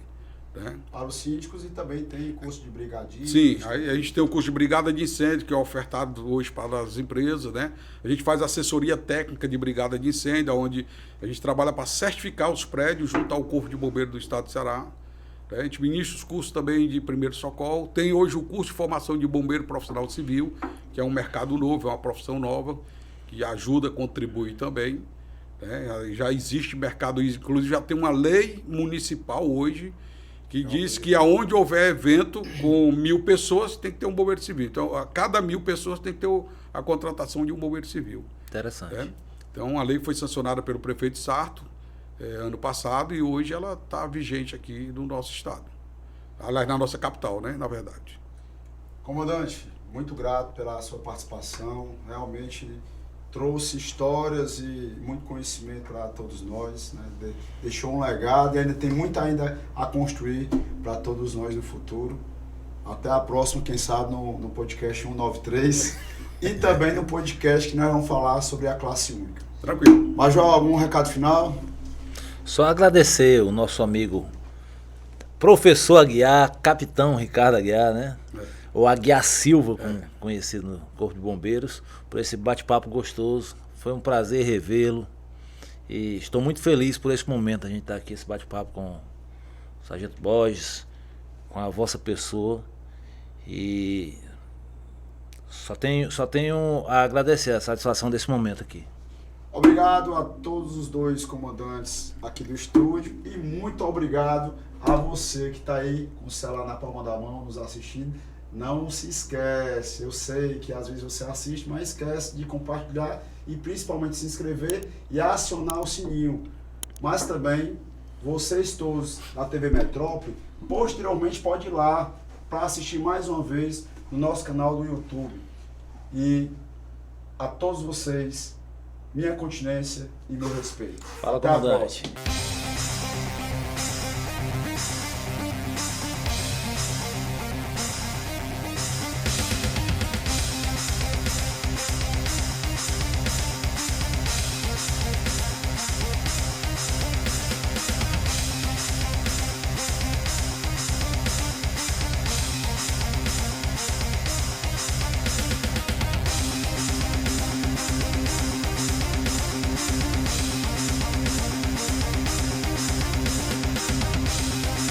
Speaker 3: né?
Speaker 1: Para os síndicos, e também tem curso de brigadismo.
Speaker 3: Sim, aí a gente tem o curso de brigada de incêndio, que é ofertado hoje para as empresas, né? A gente faz assessoria técnica de brigada de incêndio, onde a gente trabalha para certificar os prédios junto ao Corpo de Bombeiros do Estado do Ceará. A gente ministra os cursos também de primeiro socorro. Tem hoje o curso de formação de bombeiro profissional civil, que é um mercado novo, é uma profissão nova, que ajuda, contribui também. Já existe mercado, inclusive já tem uma lei municipal hoje que diz que aonde houver evento com 1.000 pessoas tem que ter um bombeiro civil. Então, a cada 1.000 pessoas tem que ter a contratação de um bombeiro civil.
Speaker 2: Interessante.
Speaker 3: Então, a lei foi sancionada pelo prefeito Sarto ano passado e hoje ela está vigente aqui no nosso estado. Aliás, na nossa capital, né? Na verdade.
Speaker 1: Comandante, muito grato pela sua participação. Realmente trouxe histórias e muito conhecimento para todos nós, né? Deixou um legado e ainda tem muito ainda a construir para todos nós no futuro. Até a próxima, quem sabe, no podcast 193 e também no podcast que nós vamos falar sobre a classe única.
Speaker 3: Tranquilo.
Speaker 1: Major, algum recado final?
Speaker 2: Só agradecer o nosso amigo professor Aguiar, capitão Ricardo Aguiar, né? O Aguiar Silva, conhecido no Corpo de Bombeiros, por esse bate-papo gostoso. Foi um prazer revê-lo e estou muito feliz por esse momento. A gente está aqui, esse bate-papo com o Sargento Borges, com a vossa pessoa, e só tenho a agradecer a satisfação desse momento aqui.
Speaker 1: Obrigado a todos os dois comandantes aqui do estúdio e muito obrigado a você que está aí com o celular na palma da mão nos assistindo. Não se esquece, eu sei que às vezes você assiste, mas esquece de compartilhar e principalmente se inscrever e acionar o sininho. Mas também, vocês todos da TV Metrópole, posteriormente pode ir lá para assistir mais uma vez no nosso canal do YouTube. E a todos vocês, minha continência e meu respeito.
Speaker 2: Fala, comandante.